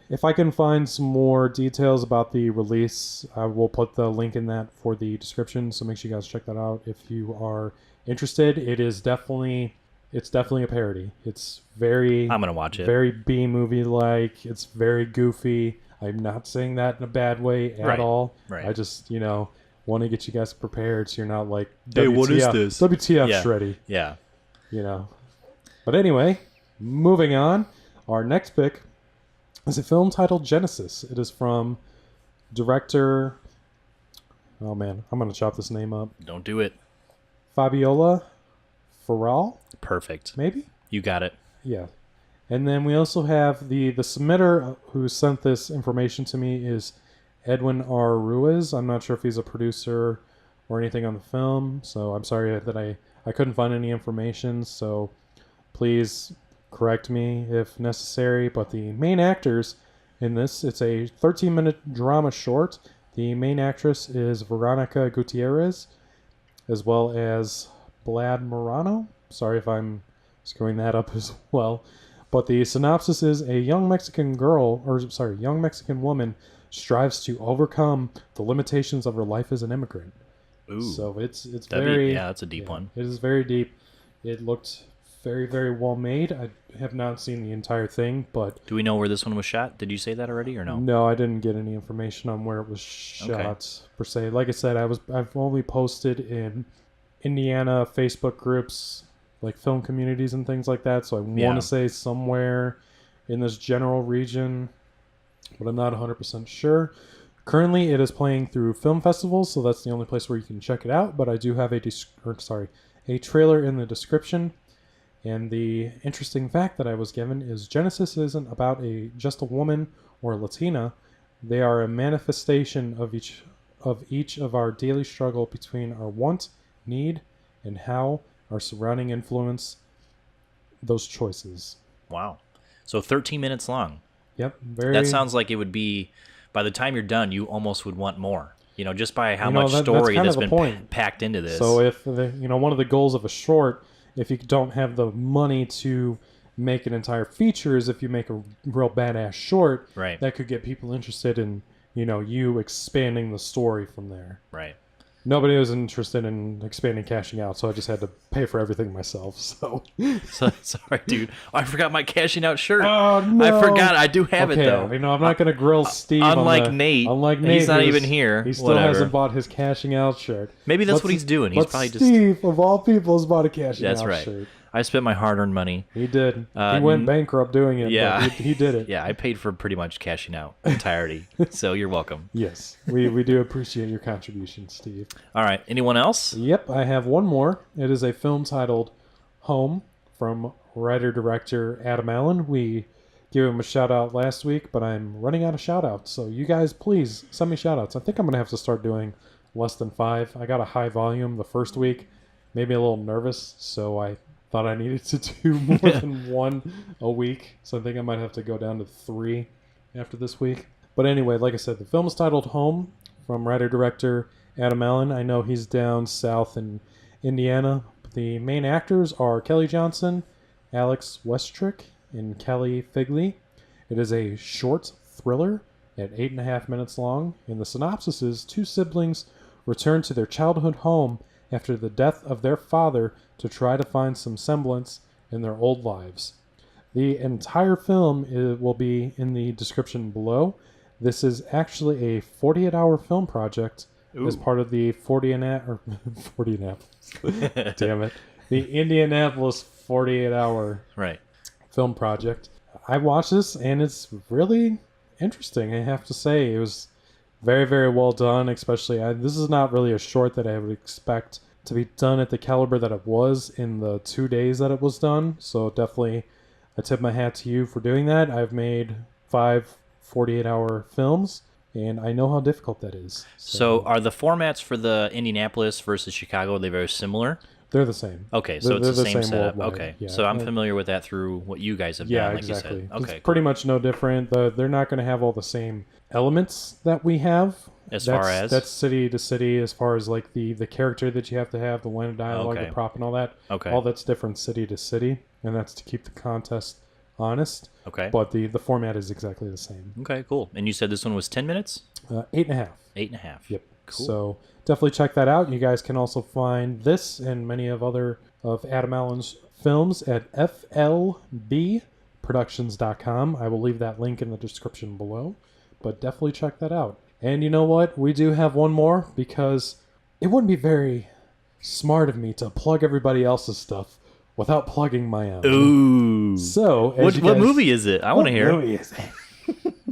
Speaker 1: if I can find some more details about the release, I will put the link in that for the description, so make sure you guys check that out if you are interested. It's definitely a parody. I'm
Speaker 2: gonna watch it.
Speaker 1: Very B-movie like. It's very goofy. I'm not saying that in a bad way at all. Right. I just, want to get you guys prepared so you're not like,
Speaker 2: hey, what is this?
Speaker 1: WTF, Sredy.
Speaker 2: Yeah.
Speaker 1: But anyway, moving on. Our next pick is a film titled Genisis. It is from director... Oh man, I'm going to chop this name up.
Speaker 2: Don't do it.
Speaker 1: Fabiola Ferral?
Speaker 2: Perfect.
Speaker 1: Maybe?
Speaker 2: You got it.
Speaker 1: Yeah. And then we also have the submitter who sent this information to me is Edwin R. Ruiz. I'm not sure if he's a producer or anything on the film, so I'm sorry that I couldn't find any information, so please correct me if necessary. But the main actors in this, it's a 13-minute drama short. The main actress is Veronica Gutierrez, as well as Blad Morano. Sorry if I'm screwing that up as well. But the synopsis is a young Mexican woman strives to overcome the limitations of her life as an immigrant.
Speaker 2: Ooh.
Speaker 1: So it's
Speaker 2: that's a deep one.
Speaker 1: It is very deep. It looked very, very well made. I have not seen the entire thing, but...
Speaker 2: Do we know where this one was shot? Did you say that already or no?
Speaker 1: No, I didn't get any information on where it was shot, per se. Like I said, I've only posted in Indiana Facebook groups, like film communities and things like that, so I want to say somewhere in this general region, but I'm not 100% sure. Currently, it is playing through film festivals, so that's the only place where you can check it out, but I do have a trailer in the description. And the interesting fact that I was given is Genesis isn't about just a woman or a Latina. They are a manifestation of each of our daily struggle between our want, need, and how our surrounding influence those choices.
Speaker 2: Wow. So 13 minutes long.
Speaker 1: Yep.
Speaker 2: That sounds like it would be, by the time you're done, you almost would want more. Just by how much story that's been packed into this.
Speaker 1: So if one of the goals of a short, if you don't have the money to make an entire feature, is if you make a real badass short,
Speaker 2: right,
Speaker 1: that could get people interested in, you expanding the story from there.
Speaker 2: Right.
Speaker 1: Nobody was interested in expanding cashing out, so I just had to pay for everything myself. So
Speaker 2: sorry, dude. I forgot my cashing out shirt.
Speaker 1: Oh, no.
Speaker 2: I forgot. I do have it, though.
Speaker 1: I'm not going to grill Steve.
Speaker 2: Unlike Nate, he's not even here.
Speaker 1: He still hasn't bought his cashing out shirt.
Speaker 2: Maybe that's what he's doing. He's probably
Speaker 1: Steve, of all people, has bought a cashing out
Speaker 2: right.
Speaker 1: shirt.
Speaker 2: I spent my hard-earned money.
Speaker 1: He did. He went bankrupt doing it,
Speaker 2: yeah.
Speaker 1: but he did it.
Speaker 2: Yeah, I paid for pretty much cashing out entirety, so you're welcome.
Speaker 1: Yes, we do appreciate your contribution, Steve.
Speaker 2: All right, anyone else?
Speaker 1: Yep, I have one more. It is a film titled Home from writer-director Adam Allen. We gave him a shout-out last week, but I'm running out of shout-outs, so you guys please send me shout-outs. I think I'm going to have to start doing less than 5. I got a high volume the first week, made me a little nervous, so I thought I needed to do more than 1 a week. So I think I might have to go down to 3 after this week. But anyway, like I said, the film is titled Home, from writer-director Adam Allen. I know he's down south in Indiana. The main actors are Kelly Johnson, Alex Westrick, and Kelly Figley. It is a short thriller at 8.5 minutes long, and the synopsis is 2 siblings return to their childhood home after the death of their father to try to find some semblance in their old lives. The entire film will be in the description below. This is actually a 48-hour film project as part of the 40 Indianapolis. Damn it. The Indianapolis 48-hour film project. I watched this, and it's really interesting, I have to say. It was very, very well done, especially... this is not really a short that I would expect to be done at the caliber that it was in the 2 days that it was done. So definitely, I tip my hat to you for doing that. I've made 5 48-hour films, and I know how difficult that is.
Speaker 2: So are the formats for the Indianapolis versus Chicago, are they very similar?
Speaker 1: They're the same.
Speaker 2: Okay, so it's the same setup.
Speaker 1: Worldwide.
Speaker 2: Okay,
Speaker 1: yeah.
Speaker 2: So I'm familiar with that through what you guys have done, like
Speaker 1: exactly.
Speaker 2: you said. Okay,
Speaker 1: it's pretty much no different. They're not going to have all the same elements that we have. That's city to city, as far as like the character that you have to have, the line of dialogue, the prop, and all that.
Speaker 2: Okay.
Speaker 1: All that's different city to city, and that's to keep the contest honest.
Speaker 2: Okay.
Speaker 1: But the format is exactly the same.
Speaker 2: Okay, cool. And you said this one was 10 minutes?
Speaker 1: 8.5.
Speaker 2: 8.5.
Speaker 1: Yep.
Speaker 2: Cool.
Speaker 1: So definitely check that out. You guys can also find this and many of Adam Allen's films at flbproductions.com. I will leave that link in the description below, but definitely check that out. And you know what? We do have one more, because it wouldn't be very smart of me to plug everybody else's stuff without plugging my own.
Speaker 2: Ooh.
Speaker 1: So,
Speaker 2: what movie is it? I want to hear.
Speaker 1: What movie is it?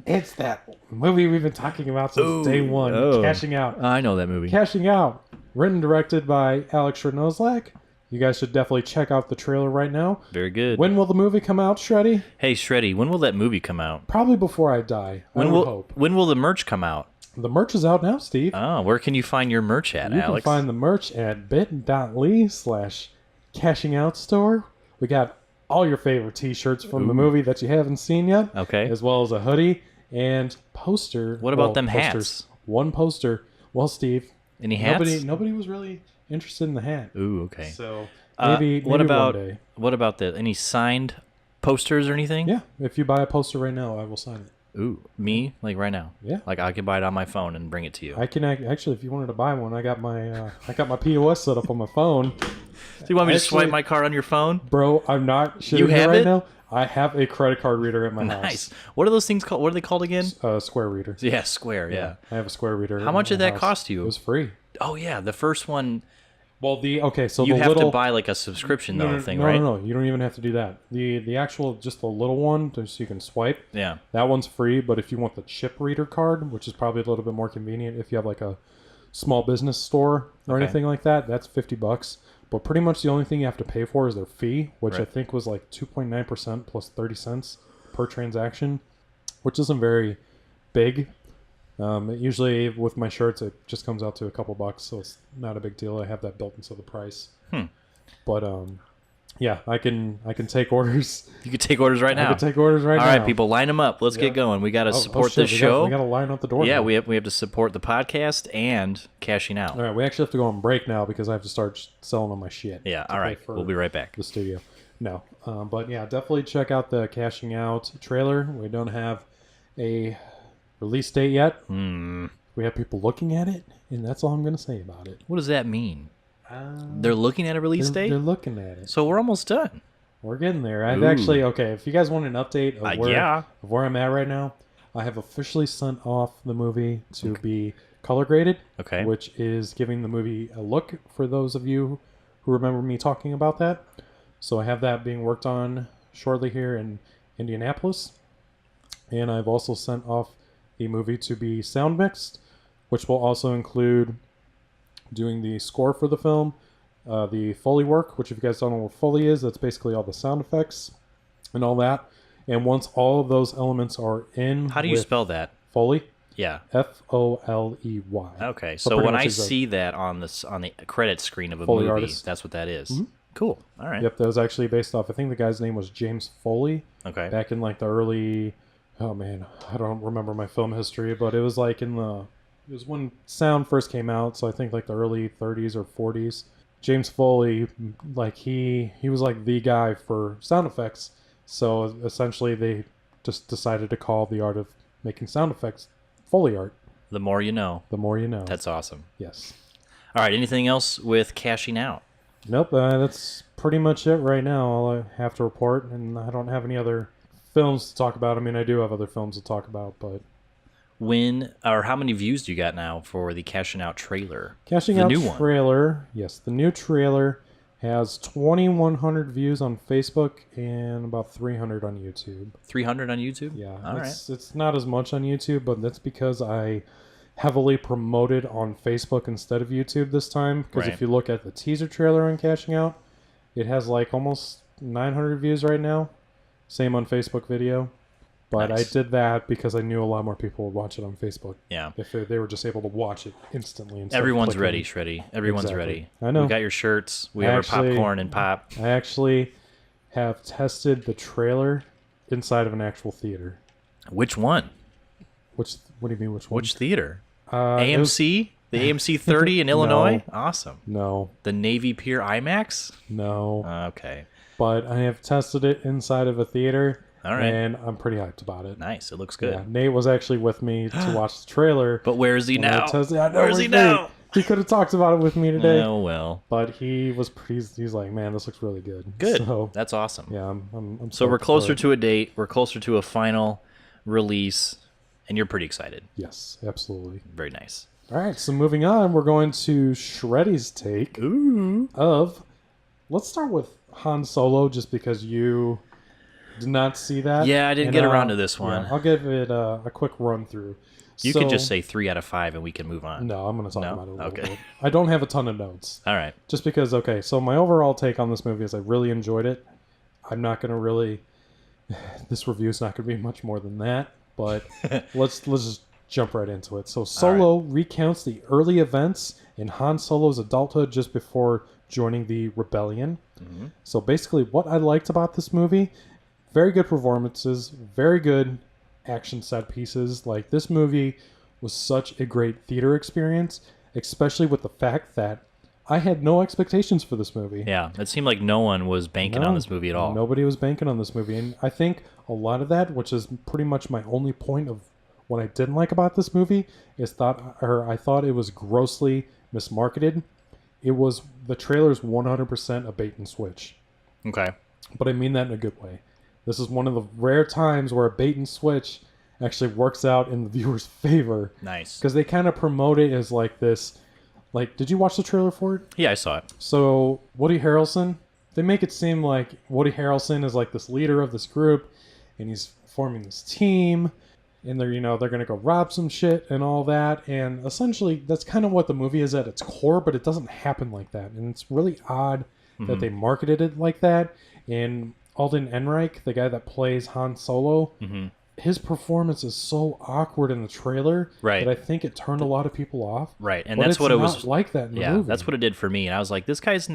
Speaker 1: It's that movie we've been talking about since day one, Cashing Out.
Speaker 2: I know that movie.
Speaker 1: Cashing Out, written and directed by Alex Sredy. You guys should definitely check out the trailer right now.
Speaker 2: Very good.
Speaker 1: When will the movie come out, Sredy?
Speaker 2: Hey, Sredy, when will that movie come out?
Speaker 1: Probably before I die. I would hope.
Speaker 2: When will the merch come out?
Speaker 1: The merch is out now, Steve.
Speaker 2: Oh, where can you find your merch at,
Speaker 1: You
Speaker 2: Alex?
Speaker 1: can find the merch at bit.ly/cashingoutstore. We got all your favorite t-shirts from the movie that you haven't seen yet.
Speaker 2: Okay.
Speaker 1: As well as a hoodie and poster.
Speaker 2: What about them
Speaker 1: posters.
Speaker 2: hats?
Speaker 1: One poster. Well, Steve.
Speaker 2: Any hats?
Speaker 1: Nobody was really interested in the hat.
Speaker 2: Ooh, okay.
Speaker 1: So maybe one day.
Speaker 2: What about any signed posters or anything?
Speaker 1: Yeah. If you buy a poster right now, I will sign it.
Speaker 2: Ooh, me? Like right now?
Speaker 1: Yeah.
Speaker 2: Like I could buy it on my phone and bring it to you.
Speaker 1: I can actually, if you wanted to buy one, I got my POS set up on my phone.
Speaker 2: So you want me to swipe my card on your phone?
Speaker 1: Bro, I'm not shitting
Speaker 2: You have
Speaker 1: right
Speaker 2: it?
Speaker 1: now. I have a credit card reader at my house.
Speaker 2: Nice. What are those things called? What are they called again?
Speaker 1: Square reader.
Speaker 2: Yeah, Square, yeah.
Speaker 1: I have a Square reader.
Speaker 2: How much did that cost
Speaker 1: It
Speaker 2: you?
Speaker 1: was free.
Speaker 2: Oh, yeah. The first one,
Speaker 1: Well,
Speaker 2: you have to buy like a subscription thing, right?
Speaker 1: No. You don't even have to do that. The actual, just the little one, just so you can swipe.
Speaker 2: Yeah.
Speaker 1: That one's free, but if you want the chip reader card, which is probably a little bit more convenient if you have like a small business store or anything like that, that's $50. But pretty much the only thing you have to pay for is their fee, which I think was like 2.9% plus 30 cents per transaction, which isn't very big. Usually with my shirts, it just comes out to a couple bucks, so it's not a big deal. I have that built into the price. But yeah, I can take orders.
Speaker 2: You can take orders right now.
Speaker 1: I can take orders right now.
Speaker 2: All right, people, line them up. Let's get going. We got to support this show.
Speaker 1: We got to line up the door.
Speaker 2: Yeah,
Speaker 1: now.
Speaker 2: we have to support the podcast and cashing out.
Speaker 1: All right, we actually have to go on break now because I have to start selling all my shit.
Speaker 2: Yeah, all right. We'll be right back.
Speaker 1: The studio. No, but yeah, definitely check out the Cashing Out trailer. We don't have a release date yet. We have people looking at it, and that's all I'm going to say about it.
Speaker 2: What does that mean? They're looking at a release date?
Speaker 1: They're looking at it.
Speaker 2: So we're almost done.
Speaker 1: We're getting there. I've actually, if you guys want an update of where I'm at right now, I have officially sent off the movie to be color graded, which is giving the movie a look for those of you who remember me talking about that. So I have that being worked on shortly here in Indianapolis. And I've also sent off the movie to be sound mixed, which will also include doing the score for the film, the Foley work, which if you guys don't know what Foley is, that's basically all the sound effects and all that. And once all of those elements are in...
Speaker 2: How do you spell that?
Speaker 1: Foley?
Speaker 2: Yeah.
Speaker 1: Foley.
Speaker 2: Okay.
Speaker 1: So
Speaker 2: So
Speaker 1: pretty
Speaker 2: when
Speaker 1: much
Speaker 2: I
Speaker 1: he's a
Speaker 2: see that on the credit screen of a
Speaker 1: Foley
Speaker 2: movie,
Speaker 1: artist.
Speaker 2: that's what that is.
Speaker 1: Mhm.
Speaker 2: Cool. All right.
Speaker 1: Yep, that was actually based off. I think the guy's name was James Foley.
Speaker 2: Okay.
Speaker 1: Back in like the early, oh man, I don't remember my film history, but it was like it was when sound first came out. So I think like the early 30s or 40s. James Foley, like he was like the guy for sound effects. So essentially, they just decided to call the art of making sound effects Foley art.
Speaker 2: The more you know.
Speaker 1: The more you know.
Speaker 2: That's awesome.
Speaker 1: Yes.
Speaker 2: All right. Anything else with cashing out?
Speaker 1: Nope, that's pretty much it right now. All I have to report, and I don't have any other films to talk about. I mean, I do have other films to talk about, but
Speaker 2: When or how many views do you got now for the cashing out trailer?
Speaker 1: cashing
Speaker 2: The
Speaker 1: out
Speaker 2: new one.
Speaker 1: trailer. Yes, the new trailer has 2,100 views on Facebook and about 300 on YouTube.
Speaker 2: 300 on YouTube?
Speaker 1: Yeah,
Speaker 2: All right.
Speaker 1: it's not as much on YouTube, but that's because I heavily promoted on Facebook instead of YouTube this time. Because
Speaker 2: Right.
Speaker 1: if you look at the teaser trailer on Cashing Out, it has like almost 900 views right now. Same on Facebook video. But
Speaker 2: Nice.
Speaker 1: I did that because I knew a lot more people would watch it on Facebook.
Speaker 2: Yeah.
Speaker 1: If they were just able to watch it instantly. Instead of
Speaker 2: Everyone's
Speaker 1: clicking.
Speaker 2: ready, Sredy. Everyone's
Speaker 1: Exactly.
Speaker 2: ready.
Speaker 1: I know.
Speaker 2: We got your shirts. We
Speaker 1: I
Speaker 2: have our
Speaker 1: actually-
Speaker 2: popcorn and pop.
Speaker 1: I actually have tested the trailer inside of an actual theater.
Speaker 2: Which one?
Speaker 1: What do you mean, which one?
Speaker 2: Which theater?
Speaker 1: It was-
Speaker 2: AMC? The AMC 30 in Illinois? Awesome.
Speaker 1: No,
Speaker 2: The Navy Pier IMAX?
Speaker 1: no.
Speaker 2: Okay.
Speaker 1: But I have tested it inside of a theater,
Speaker 2: All right.
Speaker 1: and I'm pretty hyped about it.
Speaker 2: Nice. It looks good.
Speaker 1: Yeah, Nate was actually with me to watch the trailer.
Speaker 2: But where is he
Speaker 1: and I
Speaker 2: now?
Speaker 1: tested- I know,
Speaker 2: Where's he
Speaker 1: Nate?
Speaker 2: now?
Speaker 1: He could have talked about it with me today,
Speaker 2: Oh, well.
Speaker 1: but he was pretty. He's like, man, this looks really good.
Speaker 2: Good.
Speaker 1: So
Speaker 2: That's awesome.
Speaker 1: yeah, I'm
Speaker 2: So we're
Speaker 1: stoked for
Speaker 2: closer
Speaker 1: it.
Speaker 2: to a date. We're closer to a final release, and you're pretty excited.
Speaker 1: Yes, absolutely.
Speaker 2: Very nice.
Speaker 1: All right, so moving on, we're going to Shreddy's take of. Let's start with Han Solo, just because you did not see that.
Speaker 2: Yeah, I didn't
Speaker 1: And,
Speaker 2: get around to this one.
Speaker 1: Yeah, I'll give it a quick run through.
Speaker 2: You could just say 3 out of 5, and we can move on.
Speaker 1: No, I'm going to talk
Speaker 2: No?
Speaker 1: about it a little
Speaker 2: Okay.
Speaker 1: bit. I don't have a ton of notes.
Speaker 2: All right.
Speaker 1: Just because, okay, so my overall take on this movie is I really enjoyed it. I'm not going to really... This review is not going to be much more than that, but let's just jump right into it. So Solo recounts the early events in Han Solo's adulthood just before joining the rebellion.
Speaker 2: Mm-hmm.
Speaker 1: So basically what I liked about this movie, very good performances, very good action set pieces. Like, this movie was such a great theater experience, especially with the fact that I had no expectations for this movie.
Speaker 2: Yeah, it seemed like no one was banking on this movie at all.
Speaker 1: Nobody was banking on this movie. And I think a lot of that, which is pretty much my only point of what I didn't like about this movie, is I thought it was grossly mismarketed. The trailer's 100% a bait and switch.
Speaker 2: Okay.
Speaker 1: But I mean that in a good way. This is one of the rare times where a bait and switch actually works out in the viewer's favor.
Speaker 2: Nice.
Speaker 1: Because they kind of promote it as like this. Like, did you watch the trailer for it?
Speaker 2: Yeah, I saw it.
Speaker 1: So, Woody Harrelson, they make it seem like Woody Harrelson is like this leader of this group, and he's forming this team, and they're going to go rob some shit and all that. And essentially, that's kind of what the movie is at its core, but it doesn't happen like that. And it's really odd that they marketed it like that. And Alden Ehrenreich, the guy that plays Han Solo, his performance is so awkward in the trailer
Speaker 2: Right.
Speaker 1: that I think it turned a lot of people off.
Speaker 2: Right, and
Speaker 1: But
Speaker 2: that's
Speaker 1: it's
Speaker 2: what it
Speaker 1: not
Speaker 2: was
Speaker 1: like that in the
Speaker 2: Yeah,
Speaker 1: movie.
Speaker 2: that's what it did for me. And I was like, this guy's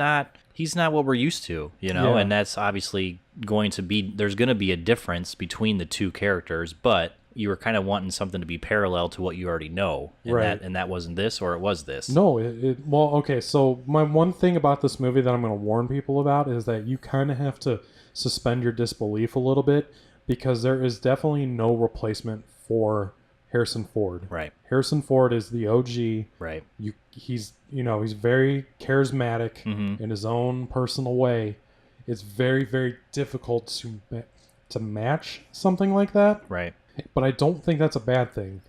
Speaker 2: he's not what we're used to,
Speaker 1: Yeah.
Speaker 2: And that's obviously there's going to be a difference between the two characters, but you were kind of wanting something to be parallel to what you already know. And
Speaker 1: Right.
Speaker 2: that wasn't this, or it was this.
Speaker 1: No, well, okay, so my one thing about this movie that I'm going to warn people about is that you kind of have to suspend your disbelief a little bit, because there is definitely no replacement for Harrison Ford.
Speaker 2: Right.
Speaker 1: Harrison Ford is the OG.
Speaker 2: Right.
Speaker 1: He's very charismatic in his own personal way. It's very, very difficult to match something like that.
Speaker 2: Right.
Speaker 1: But I don't think that's a bad thing.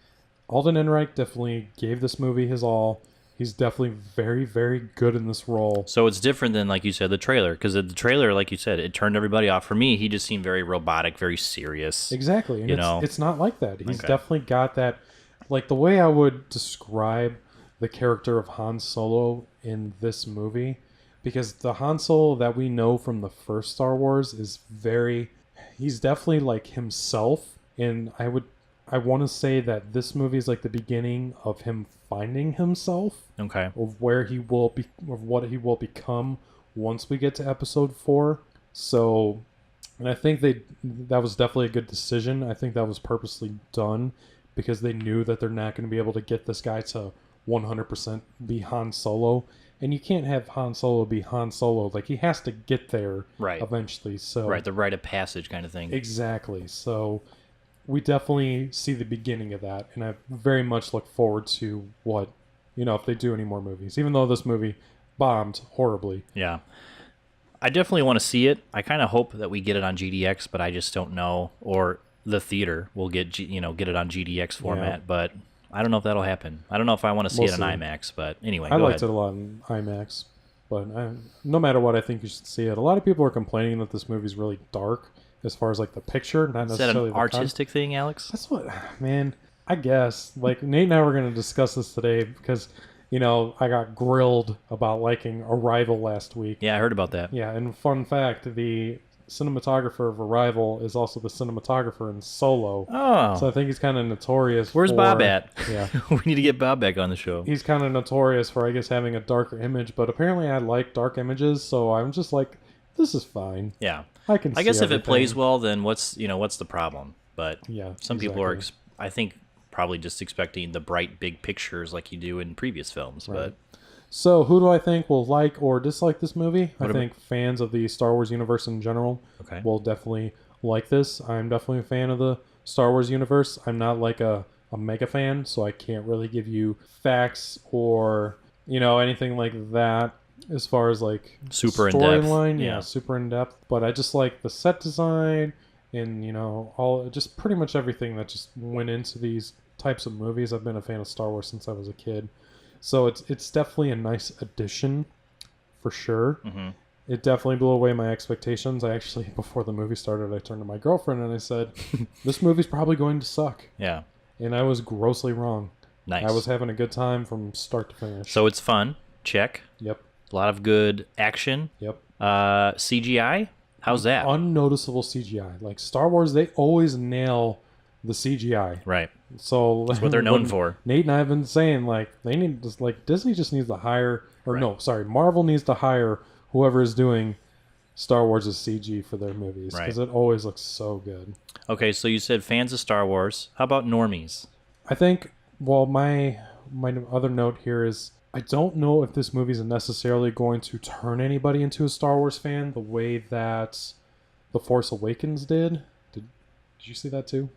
Speaker 1: Alden Ehrenreich definitely gave this movie his all. He's definitely very, very good in this role.
Speaker 2: So it's different than, like you said, the trailer, because the trailer, like you said, it turned everybody off. For me, he just seemed very robotic, very serious.
Speaker 1: Exactly. And
Speaker 2: You
Speaker 1: it's not like that. He's
Speaker 2: Okay.
Speaker 1: definitely got that. Like, the way I would describe the character of Han Solo in this movie, because the Han Solo that we know from the first Star Wars is he's definitely like himself. And I want to say that this movie is like the beginning of him finding himself,
Speaker 2: Okay.
Speaker 1: of where he will be, of what he will become once we get to episode 4. So, and I think that was definitely a good decision. I think that was purposely done because they knew that they're not going to be able to get this guy to 100% be Han Solo. And you can't have Han Solo be Han Solo. Like, he has to get there
Speaker 2: Right.
Speaker 1: eventually. So
Speaker 2: Right, the rite of passage kind of thing.
Speaker 1: Exactly. So we definitely see the beginning of that. And I very much look forward to what, if they do any more movies. Even though this movie bombed horribly.
Speaker 2: Yeah. I definitely want to see it. I kind of hope that we get it on GDX, but I just don't know. Or the theater will get it on GDX format, but I don't know if that'll happen. I don't know if I want to see it in IMAX, but anyway,
Speaker 1: I
Speaker 2: go
Speaker 1: liked
Speaker 2: ahead.
Speaker 1: it a lot in IMAX, but no matter what, I think you should see it. A lot of people are complaining that this movie's really dark as far as like the picture, not
Speaker 2: Is that
Speaker 1: necessarily
Speaker 2: an artistic thing, Alex?
Speaker 1: That's what, man. I guess like Nate and I were going to discuss this today because I got grilled about liking Arrival last week.
Speaker 2: Yeah, I heard about that.
Speaker 1: Yeah, and fun fact, the cinematographer of Arrival is also the cinematographer in Solo.
Speaker 2: Oh.
Speaker 1: So I think he's kind of notorious.
Speaker 2: Where's Bob at?
Speaker 1: Yeah.
Speaker 2: We need to get Bob back on the show.
Speaker 1: He's kind of notorious for, I guess, having a darker image, but apparently I like dark images, so I'm just like, this is fine.
Speaker 2: Yeah.
Speaker 1: I can.
Speaker 2: I guess if
Speaker 1: everything.
Speaker 2: it plays well, then what's the problem? But
Speaker 1: yeah,
Speaker 2: some people are, I think, probably just expecting the bright, big pictures like you do in previous films.
Speaker 1: Right.
Speaker 2: But
Speaker 1: so, who do I think will like or dislike this movie? I think fans of the Star Wars universe in general will definitely like this. I'm definitely a fan of the Star Wars universe. I'm not like a mega fan, so I can't really give you facts or anything like that as far as like
Speaker 2: super in depth.
Speaker 1: Storyline, yeah, super in depth. But I just like the set design and all just pretty much everything that just went into these types of movies. I've been a fan of Star Wars since I was a kid. So it's definitely a nice addition, for sure.
Speaker 2: Mm-hmm.
Speaker 1: It definitely blew away my expectations. I actually, before the movie started, I turned to my girlfriend and I said, this movie's probably going to suck.
Speaker 2: Yeah.
Speaker 1: And I was grossly wrong.
Speaker 2: Nice.
Speaker 1: I was having a good time from start to finish.
Speaker 2: So it's fun. Check.
Speaker 1: Yep.
Speaker 2: A lot of good action.
Speaker 1: Yep.
Speaker 2: CGI? How's that?
Speaker 1: Unnoticeable CGI. Like Star Wars, they always nail the CGI.
Speaker 2: Right.
Speaker 1: So
Speaker 2: that's what they're known for.
Speaker 1: Nate and I have been saying they need to, Disney just needs to hire, Marvel needs to hire whoever is doing Star Wars' CG for their movies because it always looks so good.
Speaker 2: Okay, so you said fans of Star Wars. How about normies?
Speaker 1: I think. Well, my other note here is I don't know if this movie is necessarily going to turn anybody into a Star Wars fan the way that The Force Awakens did. Did you see that too?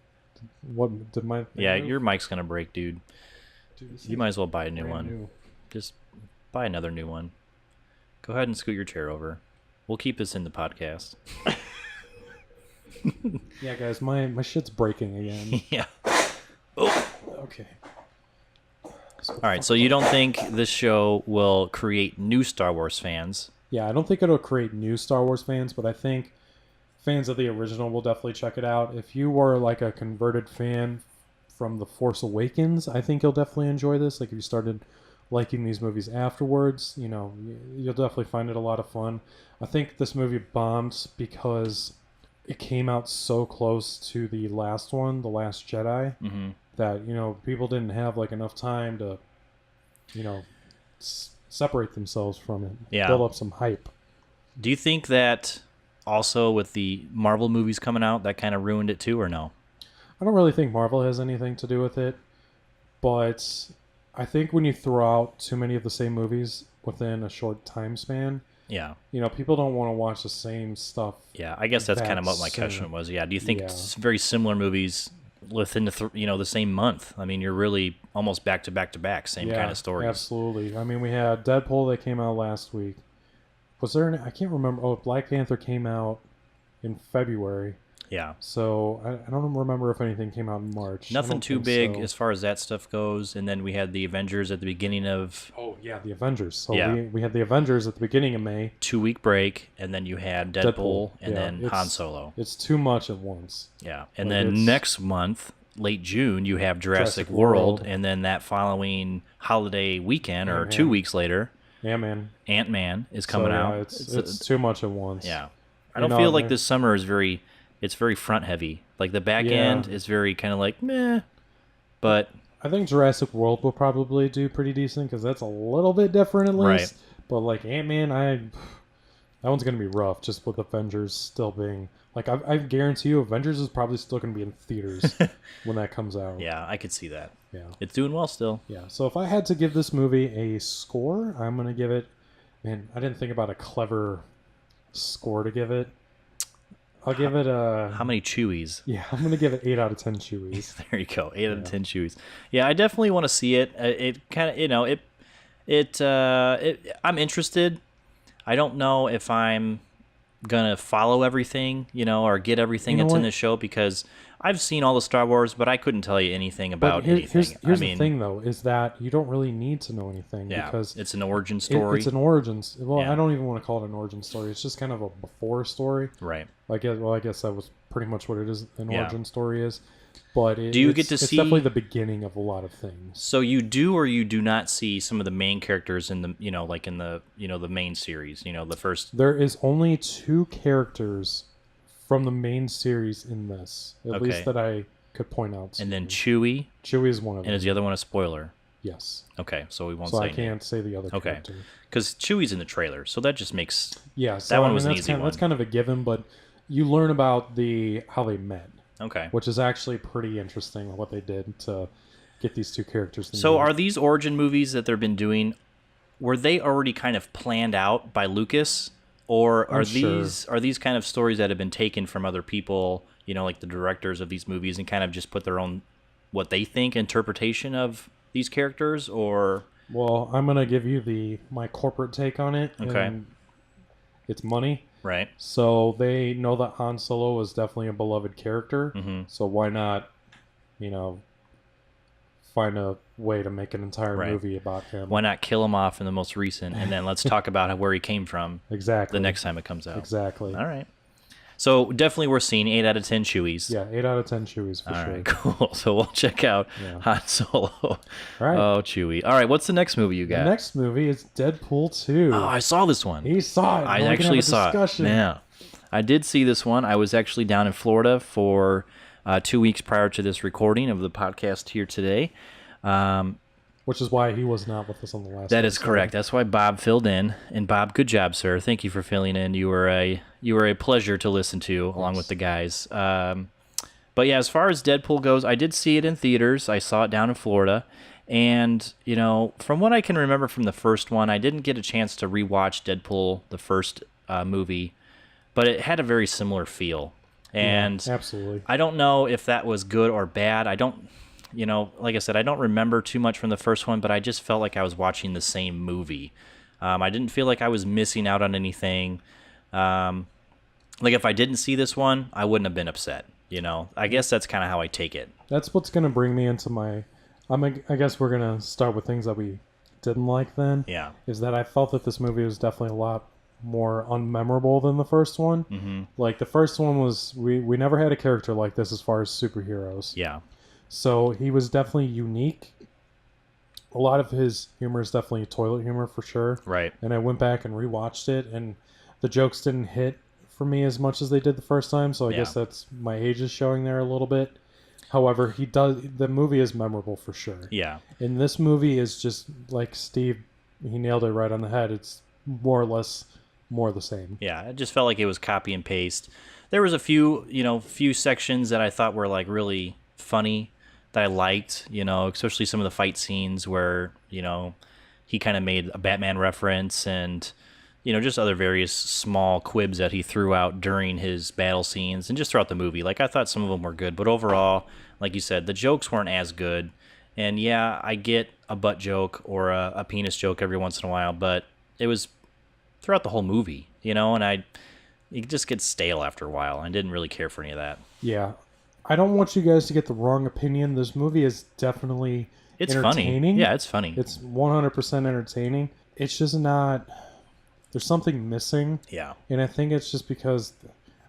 Speaker 1: What did my
Speaker 2: Yeah, your mic's gonna break, dude. You might as well buy a new one.
Speaker 1: New.
Speaker 2: Just buy another new one. Go ahead and scoot your chair over. We'll keep this in the podcast.
Speaker 1: Yeah, guys, my shit's breaking again.
Speaker 2: Yeah. Oh.
Speaker 1: Okay.
Speaker 2: All right, so you don't think this show will create new Star Wars fans?
Speaker 1: Yeah, I don't think it'll create new Star Wars fans, but I think fans of the original will definitely check it out. If you were like a converted fan from The Force Awakens, I think you'll definitely enjoy this. Like if you started liking these movies afterwards, you'll definitely find it a lot of fun. I think this movie bombed because it came out so close to the last one, The Last Jedi, that, people didn't have like enough time to, separate themselves from it. Build up some hype.
Speaker 2: Do you think that also with the Marvel movies coming out, that kind of ruined it too, or no?
Speaker 1: I don't really think Marvel has anything to do with it, but I think when you throw out too many of the same movies within a short time span, people don't want to watch the same stuff.
Speaker 2: Yeah, I guess that's kind of what my question was. Yeah, do you think very similar movies within the same month? I mean, you're really almost back to back to back, same kind of stories.
Speaker 1: Absolutely. I mean, we had Deadpool that came out last week. Was there I can't remember. Oh, Black Panther came out in February.
Speaker 2: Yeah.
Speaker 1: So I don't remember if anything came out in March.
Speaker 2: Nothing too big as far as that stuff goes. And then we had the Avengers at the beginning of...
Speaker 1: Oh, yeah, the Avengers. So we had the Avengers at the beginning of May.
Speaker 2: 2-week break. And then you had Deadpool and then Han Solo.
Speaker 1: It's too much at once.
Speaker 2: Yeah. And then next month, late June, you have Jurassic World. And then that following holiday weekend or 2 weeks later... Ant-Man is coming out.
Speaker 1: It's too much at once.
Speaker 2: Yeah. I don't feel like this summer is very it's very front heavy. Like the back
Speaker 1: Yeah.
Speaker 2: end is very kind of like meh, but
Speaker 1: I think Jurassic World will probably do pretty decent because that's a little bit different at least.
Speaker 2: Right.
Speaker 1: But like Ant-Man, that one's gonna be rough. Just with Avengers still being like, I guarantee you, Avengers is probably still gonna be in theaters when that comes out.
Speaker 2: yeah, I could see that.
Speaker 1: Yeah.
Speaker 2: It's doing well still.
Speaker 1: Yeah. So if I had to give this movie a score, I'm gonna give it. Man, I didn't think about a clever score to give it. I'll give it a.
Speaker 2: How many Chewies?
Speaker 1: Yeah, I'm gonna give it 8 out of 10 Chewies.
Speaker 2: There you go, 8 out of 10 Chewies. Yeah, I definitely want to see it. It kind of, I'm interested. I don't know if I'm gonna follow everything, or get everything that's in the show, because I've seen all the Star Wars, but I couldn't tell you anything about anything.
Speaker 1: Here's the thing, though, is that you don't really need to know anything, because
Speaker 2: it's an origin story.
Speaker 1: It's an origins. Well,
Speaker 2: Yeah.
Speaker 1: I don't even want to call it an origin story. It's just kind of a before story.
Speaker 2: Right.
Speaker 1: I guess that was pretty much what it is. An origin story is. But
Speaker 2: do you get to
Speaker 1: it's
Speaker 2: see?
Speaker 1: definitely the beginning of a lot of things.
Speaker 2: So you do or you do not see some of the main characters in the like in the the main series. The first.
Speaker 1: There is only 2 characters from the main series in this, at least that I could point out.
Speaker 2: And then Chewie.
Speaker 1: Chewie is one of them.
Speaker 2: And is the other one a spoiler?
Speaker 1: Yes.
Speaker 2: Okay, so we won't
Speaker 1: So
Speaker 2: say.
Speaker 1: I can't say the other character.
Speaker 2: Because Chewie's in the trailer, so that just makes.
Speaker 1: Yeah. So
Speaker 2: that one was an easy one.
Speaker 1: That's kind of a given, but you learn about how they met.
Speaker 2: Okay.
Speaker 1: Which is actually pretty interesting what they did to get these 2 characters.
Speaker 2: So are these origin movies that they've been doing, were they already kind of planned out by Lucas, or are these kind of stories that have been taken from other people, like the directors of these movies, and kind of just put their own what they think interpretation of these characters, or?
Speaker 1: Well, I'm gonna give you my corporate take on it.
Speaker 2: Okay.
Speaker 1: And it's money.
Speaker 2: Right.
Speaker 1: So they know that Han Solo is definitely a beloved character.
Speaker 2: Mm-hmm.
Speaker 1: So why not, find a way to make an entire movie about him?
Speaker 2: Why not kill him off in the most recent, and then let's talk about where he came from.
Speaker 1: Exactly.
Speaker 2: The next time it comes out.
Speaker 1: Exactly.
Speaker 2: All right. So definitely we're seeing 8 out of 10 Chewies.
Speaker 1: Yeah, 8 out of 10 Chewies for sure.
Speaker 2: All right, cool. So we'll check out Han Solo.
Speaker 1: All right.
Speaker 2: Oh, Chewie. All right, what's the next movie you got?
Speaker 1: The next movie is Deadpool 2.
Speaker 2: Oh, I saw this one.
Speaker 1: He saw it.
Speaker 2: I actually saw it. Yeah. I did see this one. I was actually down in Florida for 2 weeks prior to this recording of the podcast here today.
Speaker 1: Which is why he was not with us on the last.
Speaker 2: That is correct. That's why Bob filled in. And Bob, good job, sir. Thank you for filling in. You were a pleasure to listen to, along with the guys. But yeah, as far as Deadpool goes, I did see it in theaters. I saw it down in Florida. And, from what I can remember from the first one, I didn't get a chance to rewatch Deadpool, the first movie, but it had a very similar feel. And
Speaker 1: absolutely.
Speaker 2: I don't know if that was good or bad. I don't, like I said, I don't remember too much from the first one, but I just felt like I was watching the same movie. I didn't feel like I was missing out on anything. Like if I didn't see this one, I wouldn't have been upset. I guess that's kind of how I take it.
Speaker 1: That's what's going to bring me into I guess we're going to start with things that we didn't like then.
Speaker 2: Yeah.
Speaker 1: Is that I felt that this movie was definitely a lot more unmemorable than the first one.
Speaker 2: Mm-hmm.
Speaker 1: Like the first one was, we never had a character like this as far as superheroes.
Speaker 2: Yeah.
Speaker 1: So he was definitely unique. A lot of his humor is definitely toilet humor for sure.
Speaker 2: Right.
Speaker 1: And I went back and rewatched it, and the jokes didn't hit for me as much as they did the first time. So I guess that's my age is showing there a little bit. However, the movie is memorable for sure.
Speaker 2: Yeah.
Speaker 1: And this movie is just like Steve, he nailed it right on the head. It's more or less more the same.
Speaker 2: Yeah. It just felt like it was copy and paste. There was a few sections that I thought were like really funny that I liked, especially some of the fight scenes where, he kind of made a Batman reference and, just other various small quibs that he threw out during his battle scenes and just throughout the movie. Like, I thought some of them were good, but overall, like you said, the jokes weren't as good. And yeah, I get a butt joke or a penis joke every once in a while, but it was throughout the whole movie, and it just gets stale after a while. I didn't really care for any of that.
Speaker 1: Yeah. I don't want you guys to get the wrong opinion. This movie is definitely entertaining.
Speaker 2: Funny. Yeah, it's funny.
Speaker 1: It's 100% entertaining. It's just not... There's something missing.
Speaker 2: Yeah.
Speaker 1: And I think it's just because...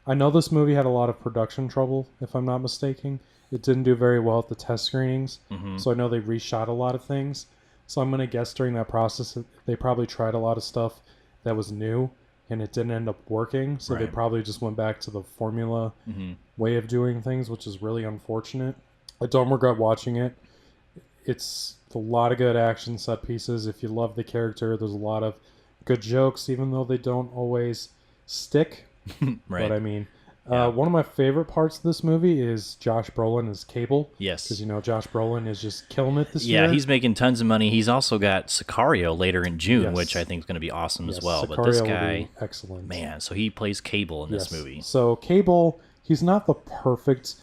Speaker 1: I know this movie had a lot of production trouble, if I'm not mistaken. It didn't do very well at the test screenings. Mm-hmm. So I know they reshot a lot of things. So I'm going to guess during that process, they probably tried a lot of stuff that was new. and it didn't end up working. So they
Speaker 2: Right.
Speaker 1: probably just went back to the formula
Speaker 2: Mm-hmm.
Speaker 1: way of doing things, which is really unfortunate. I don't regret watching it. It's a lot of good action set pieces. If you love the character, there's a lot of good jokes, even though they don't always stick.
Speaker 2: Right.
Speaker 1: But I mean,
Speaker 2: Yeah.
Speaker 1: one of my favorite parts of this movie is Josh Brolin as Cable.
Speaker 2: Yes.
Speaker 1: Because, Josh Brolin is just killing it this year.
Speaker 2: Yeah, he's making tons of money. He's also got Sicario later in June,
Speaker 1: Yes.
Speaker 2: which I think is going to be awesome as
Speaker 1: Yes,
Speaker 2: well. But
Speaker 1: Sicario
Speaker 2: this
Speaker 1: will be
Speaker 2: guy,
Speaker 1: excellent.
Speaker 2: man, so he plays Cable in this movie.
Speaker 1: So Cable, he's not the perfect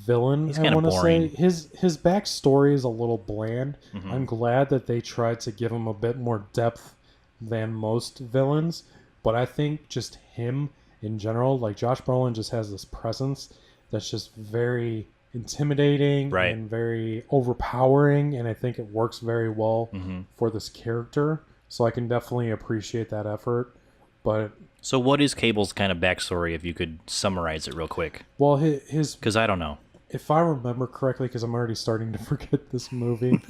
Speaker 1: villain.
Speaker 2: He's
Speaker 1: I
Speaker 2: kinda
Speaker 1: want to say
Speaker 2: boring.
Speaker 1: his backstory is a little bland.
Speaker 2: Mhm.
Speaker 1: I'm glad that they tried to give him a bit more depth than most villains, but I think just him in general, like Josh Brolin, just has this presence that's just very intimidating
Speaker 2: Right.
Speaker 1: and very overpowering, and I think it works very well
Speaker 2: Mhm.
Speaker 1: for this character. So I can definitely appreciate that effort, but
Speaker 2: So what is Cable's kind of backstory, if you could summarize it real quick?
Speaker 1: well, his
Speaker 2: Because I don't know.
Speaker 1: if I remember correctly, because I'm already starting to forget this movie,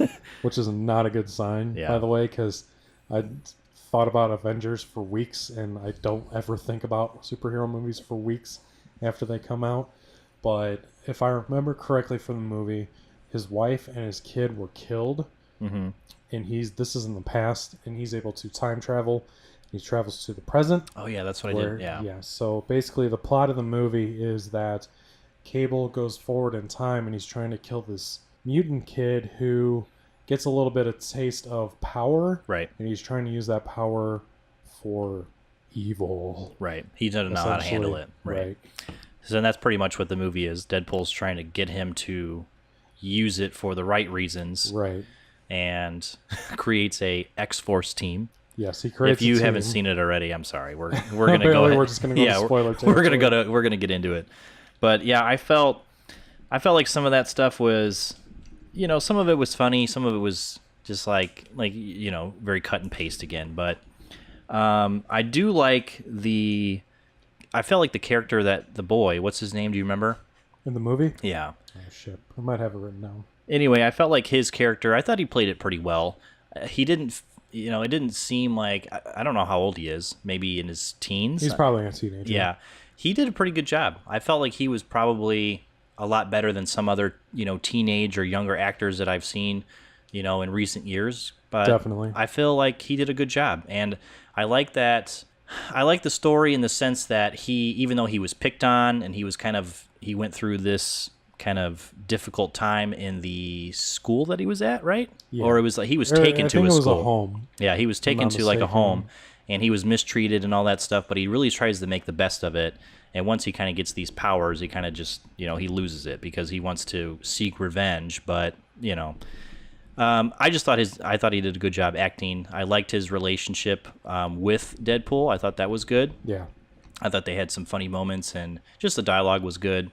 Speaker 1: which is not a good sign,
Speaker 2: Yeah.
Speaker 1: by the way, because I thought about Avengers for weeks, and I don't ever think about superhero movies for weeks after they come out. But if I remember correctly from the movie, his wife and his kid were killed,
Speaker 2: Mm-hmm.
Speaker 1: and this is in the past, and he's able to time travel. He travels to the present.
Speaker 2: Oh, yeah, that's what I did. Yeah.
Speaker 1: So basically, the plot of the movie is that Cable goes forward in time, and he's trying to kill this mutant kid who gets a little bit of taste of power,
Speaker 2: Right.
Speaker 1: and he's trying to use that power for evil.
Speaker 2: Right. He doesn't know how to handle it. Right. So that's pretty much what the movie is. Deadpool's trying to get him to use it for the right reasons
Speaker 1: Right.
Speaker 2: and creates a X-Force team.
Speaker 1: Yes, he creates.
Speaker 2: If you
Speaker 1: a team.
Speaker 2: haven't seen it already, I'm sorry. We're gonna go.
Speaker 1: Apparently
Speaker 2: Ahead.
Speaker 1: we're just gonna go to spoiler
Speaker 2: we're gonna get into it. But yeah, I felt like some of that stuff was, some of it was funny, some of it was just like very cut and paste again. But I do like I felt like the character that the boy, what's his name? Do you remember?
Speaker 1: in the movie.
Speaker 2: Yeah.
Speaker 1: Oh shit! I might have it written down.
Speaker 2: Anyway, I felt like his character, I thought he played it pretty well. He didn't, it didn't seem like, I don't know how old he is, maybe in his teens.
Speaker 1: He's probably a teenager.
Speaker 2: Yeah. He did a pretty good job. I felt like he was probably a lot better than some other, teenage or younger actors that I've seen, in recent years. But
Speaker 1: Definitely.
Speaker 2: I feel like he did a good job. And I like that. I like the story in the sense that even though he was picked on and he went through this kind of difficult time in the school that he was at, right?
Speaker 1: Yeah.
Speaker 2: Or it was like he was
Speaker 1: I
Speaker 2: taken to
Speaker 1: think
Speaker 2: a
Speaker 1: it was
Speaker 2: school.
Speaker 1: a home.
Speaker 2: Yeah, he was taken
Speaker 1: not
Speaker 2: to like a
Speaker 1: mistaken.
Speaker 2: home, and he was mistreated and all that stuff. But he really tries to make the best of it. And once he kind of gets these powers, he kind of just he loses it because he wants to seek revenge. But I thought he did a good job acting. I liked his relationship with Deadpool. I thought that was good.
Speaker 1: Yeah.
Speaker 2: I thought they had some funny moments, and just the dialogue was good.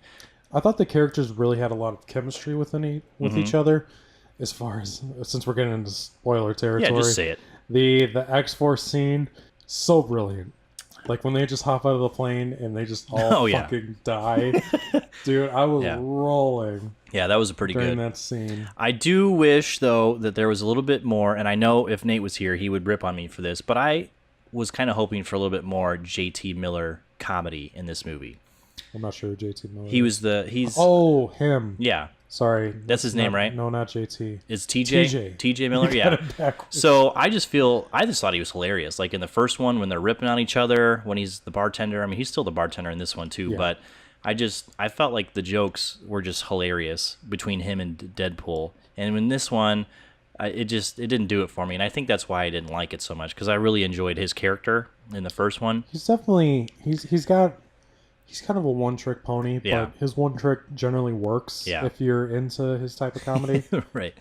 Speaker 1: I thought the characters really had a lot of chemistry with each other. As far as since we're getting into spoiler territory,
Speaker 2: Yeah, just say it.
Speaker 1: The X-Force scene, so brilliant. Like when they just hop out of the plane and they just all fucking die. Dude, I was rolling.
Speaker 2: Yeah, that was pretty
Speaker 1: during
Speaker 2: good.
Speaker 1: that scene.
Speaker 2: I do wish though that there was a little bit more, and I know if Nate was here, he would rip on me for this, but I was kind of hoping for a little bit more JT Miller comedy in this movie.
Speaker 1: I'm not sure who JT Miller
Speaker 2: He
Speaker 1: is.
Speaker 2: was he's
Speaker 1: Oh, him.
Speaker 2: yeah.
Speaker 1: Sorry.
Speaker 2: That's his name, right?
Speaker 1: No, not JT.
Speaker 2: Is TJ? TJ Miller?
Speaker 1: You
Speaker 2: Yeah.
Speaker 1: got it backwards.
Speaker 2: So I just thought he was hilarious. Like in the first one when they're ripping on each other, when he's the bartender. I mean, he's still the bartender in this one too,
Speaker 1: Yeah.
Speaker 2: but I felt like the jokes were just hilarious between him and Deadpool. And in this one, it didn't do it for me. And I think that's why I didn't like it so much, because I really enjoyed his character in the first one.
Speaker 1: He's definitely he's kind of a one-trick pony,
Speaker 2: Yeah.
Speaker 1: but his one trick generally works if you're into his type of comedy.
Speaker 2: Right.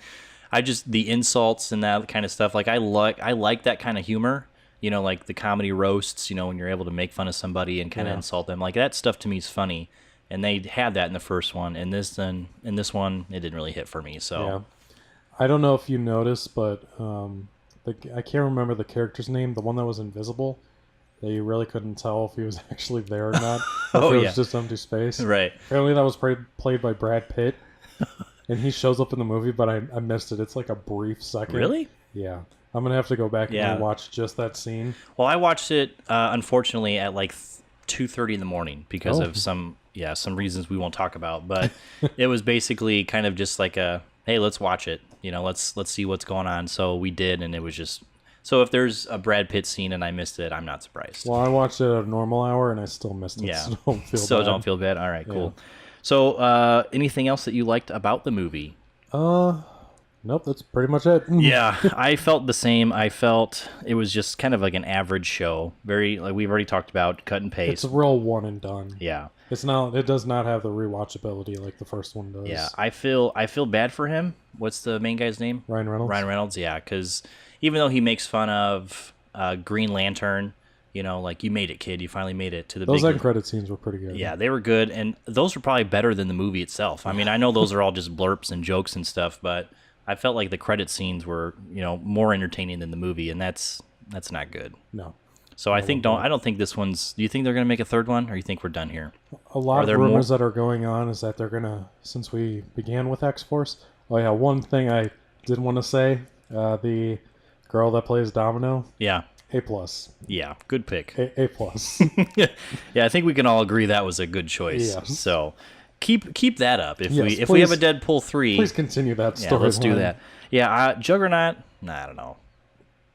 Speaker 2: The insults and that kind of stuff. Like I like that kind of humor. Like the comedy roasts. When you're able to make fun of somebody and kind of insult them. Like that stuff to me is funny, and they had that in the first one. And in this one, it didn't really hit for me. So
Speaker 1: Yeah. I don't know if you noticed, but I can't remember the character's name. The one that was invisible. That you really couldn't tell if he was actually there or not. Or if it was just empty space.
Speaker 2: Right.
Speaker 1: Apparently that was played by Brad Pitt. And he shows up in the movie, but I missed it. It's like a brief second.
Speaker 2: Really?
Speaker 1: Yeah. I'm gonna have to go back
Speaker 2: Yeah.
Speaker 1: and watch just that scene.
Speaker 2: Well, I watched it unfortunately at like 2:30 in the morning because
Speaker 1: Oh.
Speaker 2: of some reasons we won't talk about. But it was basically kind of just like a, hey, let's watch it. You know, let's see what's going on. So we did, and it was just. So if there's a Brad Pitt scene and I missed it, I'm not surprised.
Speaker 1: Well, I watched it at a normal hour and I still missed it.
Speaker 2: Yeah.
Speaker 1: So don't feel
Speaker 2: So
Speaker 1: bad.
Speaker 2: don't feel bad. All right, cool. So anything else that you liked about the movie?
Speaker 1: Nope, that's pretty much it.
Speaker 2: Yeah, I felt the same. I felt it was just kind of like an average show. Very, like we've already talked about, cut and paste.
Speaker 1: It's a real one and done.
Speaker 2: Yeah.
Speaker 1: It's not. It does not have the rewatchability like the first one does.
Speaker 2: Yeah, I feel bad for him. What's the main guy's name?
Speaker 1: Ryan Reynolds.
Speaker 2: Ryan Reynolds, yeah, because even though he makes fun of Green Lantern, you know, like you made it, kid, you finally made it to the
Speaker 1: Those
Speaker 2: big.
Speaker 1: end credit scenes were pretty good.
Speaker 2: Yeah, they were good, and those were probably better than the movie itself. I mean, I know those are all just blurps and jokes and stuff, but I felt like the credit scenes were, you know, more entertaining than the movie, and that's not good.
Speaker 1: No.
Speaker 2: So I don't think this one's. Do you think they're gonna make a third one, or you think we're done here?
Speaker 1: A lot of rumors that are going on is that they're gonna, since we began with X-Force. Oh yeah, one thing I did want to say, the girl that plays Domino.
Speaker 2: Yeah.
Speaker 1: A+.
Speaker 2: Yeah, good pick.
Speaker 1: A+.
Speaker 2: Yeah, I think we can all agree that was a good choice.
Speaker 1: Yes.
Speaker 2: So keep that up. If
Speaker 1: Yes,
Speaker 2: we have
Speaker 1: please.
Speaker 2: a Deadpool 3,
Speaker 1: Please continue that
Speaker 2: yeah,
Speaker 1: story.
Speaker 2: let's do that. Yeah, Juggernaut. Nah, I don't know.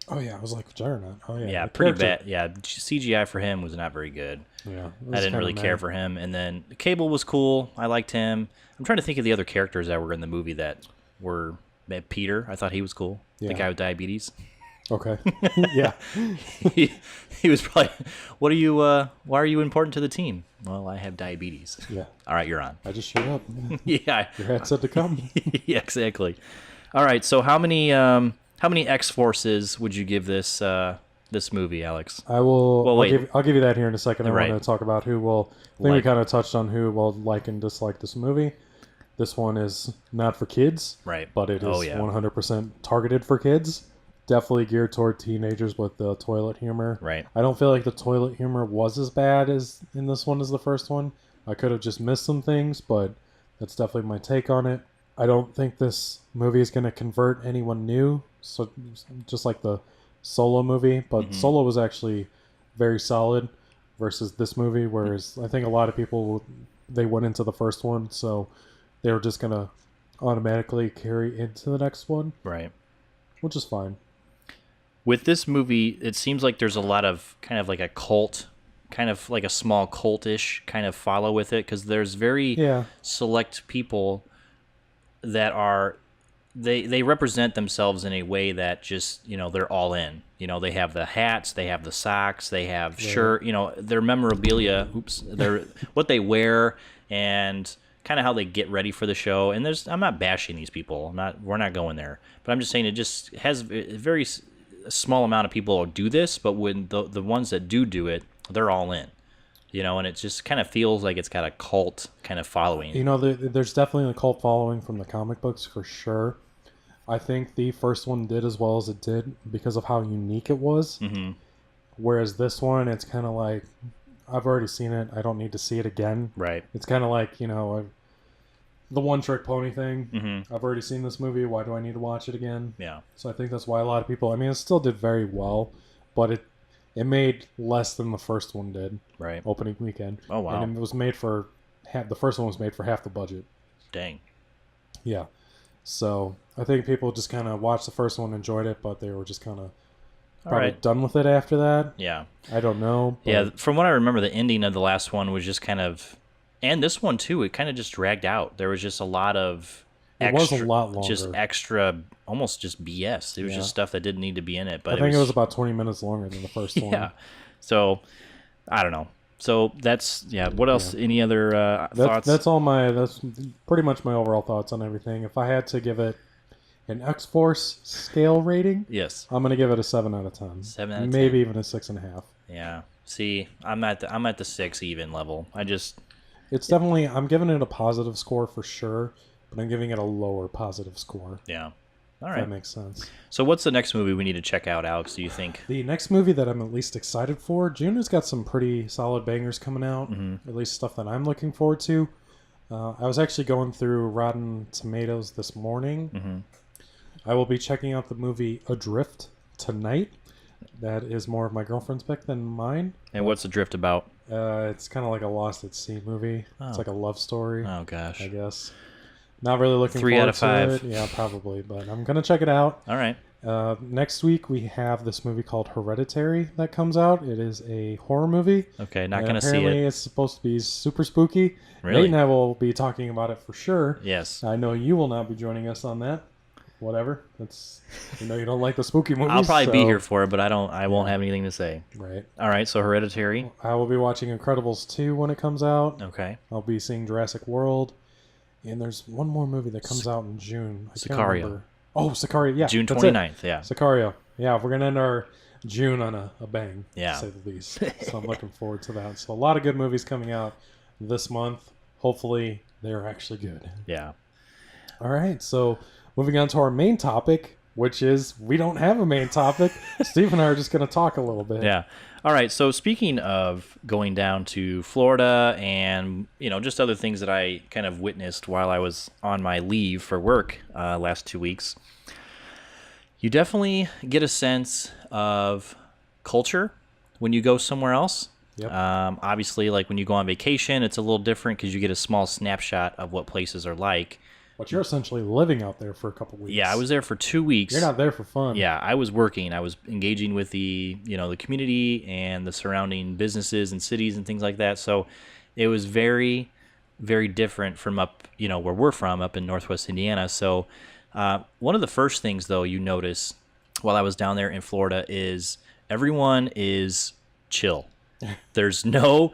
Speaker 1: Oh yeah, I was like Juggernaut. Oh yeah.
Speaker 2: Yeah,
Speaker 1: the
Speaker 2: pretty
Speaker 1: character.
Speaker 2: bad. Yeah, CGI for him was not very good.
Speaker 1: Yeah.
Speaker 2: I didn't really care for him. And then Cable was cool. I liked him. I'm trying to think of the other characters that were in the movie that were Peter. I thought he was cool. The
Speaker 1: Yeah.
Speaker 2: guy with diabetes.
Speaker 1: Okay. Yeah.
Speaker 2: he was probably. What are you? Why are you important to the team? Well, I have diabetes.
Speaker 1: Yeah.
Speaker 2: All right, you're on.
Speaker 1: I just showed up.
Speaker 2: Yeah.
Speaker 1: Your hat said to come.
Speaker 2: Yeah, exactly. All right. So how many X-Forces would you give this this movie, Alex?
Speaker 1: I will.
Speaker 2: Well, wait.
Speaker 1: I'll give you that here in a second. I
Speaker 2: Right.
Speaker 1: want to talk about who will. I think we kind of touched on who will like and dislike this movie. This one is not for kids,
Speaker 2: Right.
Speaker 1: but it is
Speaker 2: Oh, yeah.
Speaker 1: 100% targeted for kids. Definitely geared toward teenagers with the toilet humor.
Speaker 2: Right.
Speaker 1: I don't feel like the toilet humor was as bad as in this one as the first one. I could have just missed some things, but that's definitely my take on it. I don't think this movie is going to convert anyone new, so just like the Solo movie, but Solo was actually very solid versus this movie, whereas I think a lot of people, they went into the first one, so they were just going to automatically carry into the next one,
Speaker 2: Right.
Speaker 1: which is fine.
Speaker 2: With this movie, it seems like there's a lot of kind of like a cult, kind of like a small cultish kind of follow with it, because there's very select people that are they represent themselves in a way that just, you know, they're all in. You know, they have the hats, they have the socks, they have shirt, you know, their memorabilia, their what they wear, and kind of how they get ready for the show. And I'm not bashing these people. We're not going there. But I'm just saying it just has a very small amount of people do this, but when the ones that do it, they're all in. You know, and it just kind of feels like it's got a cult kind of following.
Speaker 1: You know, there's definitely a cult following from the comic books for sure. I think the first one did as well as it did because of how unique it was.
Speaker 2: Mm-hmm.
Speaker 1: Whereas this one, it's kind of like, I've already seen it. I don't need to see it again.
Speaker 2: Right.
Speaker 1: It's kind of like, you know, the one-trick pony thing.
Speaker 2: Mm-hmm.
Speaker 1: I've already seen this movie. Why do I need to watch it again?
Speaker 2: Yeah.
Speaker 1: So I think that's why a lot of people, I mean, it still did very well, but it made less than the first one did.
Speaker 2: Right.
Speaker 1: Opening weekend.
Speaker 2: Oh, wow.
Speaker 1: And it was made for, the first one was made for half the budget.
Speaker 2: Dang.
Speaker 1: Yeah. So I think people just kind of watched the first one, enjoyed it, but they were just kind of probably done with it after that.
Speaker 2: Yeah.
Speaker 1: I don't know. But
Speaker 2: Yeah, from what I remember, the ending of the last one was just kind of, and this one too, it kind of just dragged out. There was just a lot of
Speaker 1: was a lot longer.
Speaker 2: Just extra, almost just BS. It was just stuff that didn't need to be in it. But
Speaker 1: I think it was about 20 minutes longer than the first one.
Speaker 2: Yeah. So, I don't know. So that's What else? Yeah. Any other thoughts?
Speaker 1: That's pretty much my overall thoughts on everything. If I had to give it an X-Force scale rating,
Speaker 2: yes,
Speaker 1: I'm gonna give it a 7 out of 10.
Speaker 2: 7 out of 10.
Speaker 1: Maybe even a 6.5.
Speaker 2: Yeah. See, I'm at the 6 even level.
Speaker 1: It's definitely, I'm giving it a positive score for sure, but I'm giving it a lower positive score.
Speaker 2: Yeah. All right.
Speaker 1: If that makes sense.
Speaker 2: So what's the next movie we need to check out, Alex, do you think?
Speaker 1: The next movie that I'm at least excited for, June has got some pretty solid bangers coming out, at least stuff that I'm looking forward to. I was actually going through Rotten Tomatoes this morning. I will be checking out the movie Adrift tonight. That is more of my girlfriend's pick than mine.
Speaker 2: And what's the drift about?
Speaker 1: It's kind of like a Lost at Sea movie.
Speaker 2: Oh.
Speaker 1: It's like a love story.
Speaker 2: Oh gosh.
Speaker 1: I guess. Not really looking
Speaker 2: 3
Speaker 1: forward
Speaker 2: out of 5.
Speaker 1: to it. Yeah, probably. But I'm going to check it out.
Speaker 2: All right.
Speaker 1: Next week, we have this movie called Hereditary that comes out. It is a horror movie.
Speaker 2: Okay, not going to see
Speaker 1: Apparently,
Speaker 2: it.
Speaker 1: it's supposed to be super spooky.
Speaker 2: Really?
Speaker 1: Nate and I will be talking about it for sure.
Speaker 2: Yes.
Speaker 1: I know you will not be joining us on that. Whatever. That's you don't like the spooky movies.
Speaker 2: I'll probably be here for it, but I won't have anything to say.
Speaker 1: Right.
Speaker 2: All right, so Hereditary.
Speaker 1: I will be watching Incredibles 2 when it comes out.
Speaker 2: Okay.
Speaker 1: I'll be seeing Jurassic World. And there's one more movie that comes out in June. I can't
Speaker 2: Sicario.
Speaker 1: remember. Oh, Sicario. Yeah.
Speaker 2: June
Speaker 1: that's
Speaker 2: 29th,
Speaker 1: it.
Speaker 2: yeah.
Speaker 1: Sicario. Yeah, we're going to end our June on a bang,
Speaker 2: Yeah.
Speaker 1: to say the least. So I'm looking forward to that. So a lot of good movies coming out this month. Hopefully, they're actually good.
Speaker 2: Yeah.
Speaker 1: All right. So moving on to our main topic, which is we don't have a main topic. Steve and I are just going to talk a little bit.
Speaker 2: Yeah. All right. So speaking of going down to Florida and, just other things that I kind of witnessed while I was on my leave for work last 2 weeks, you definitely get a sense of culture when you go somewhere else.
Speaker 1: Yep.
Speaker 2: Obviously, like when you go on vacation, it's a little different because you get a small snapshot of what places are like.
Speaker 1: But you're essentially living out there for a couple weeks.
Speaker 2: Yeah, I was there for 2 weeks.
Speaker 1: You're not there for fun.
Speaker 2: Yeah, I was working. I was engaging with the community and the surrounding businesses and cities and things like that. So it was very, very different from up, where we're from, up in Northwest Indiana. So one of the first things, though, you notice while I was down there in Florida is everyone is chill. There's no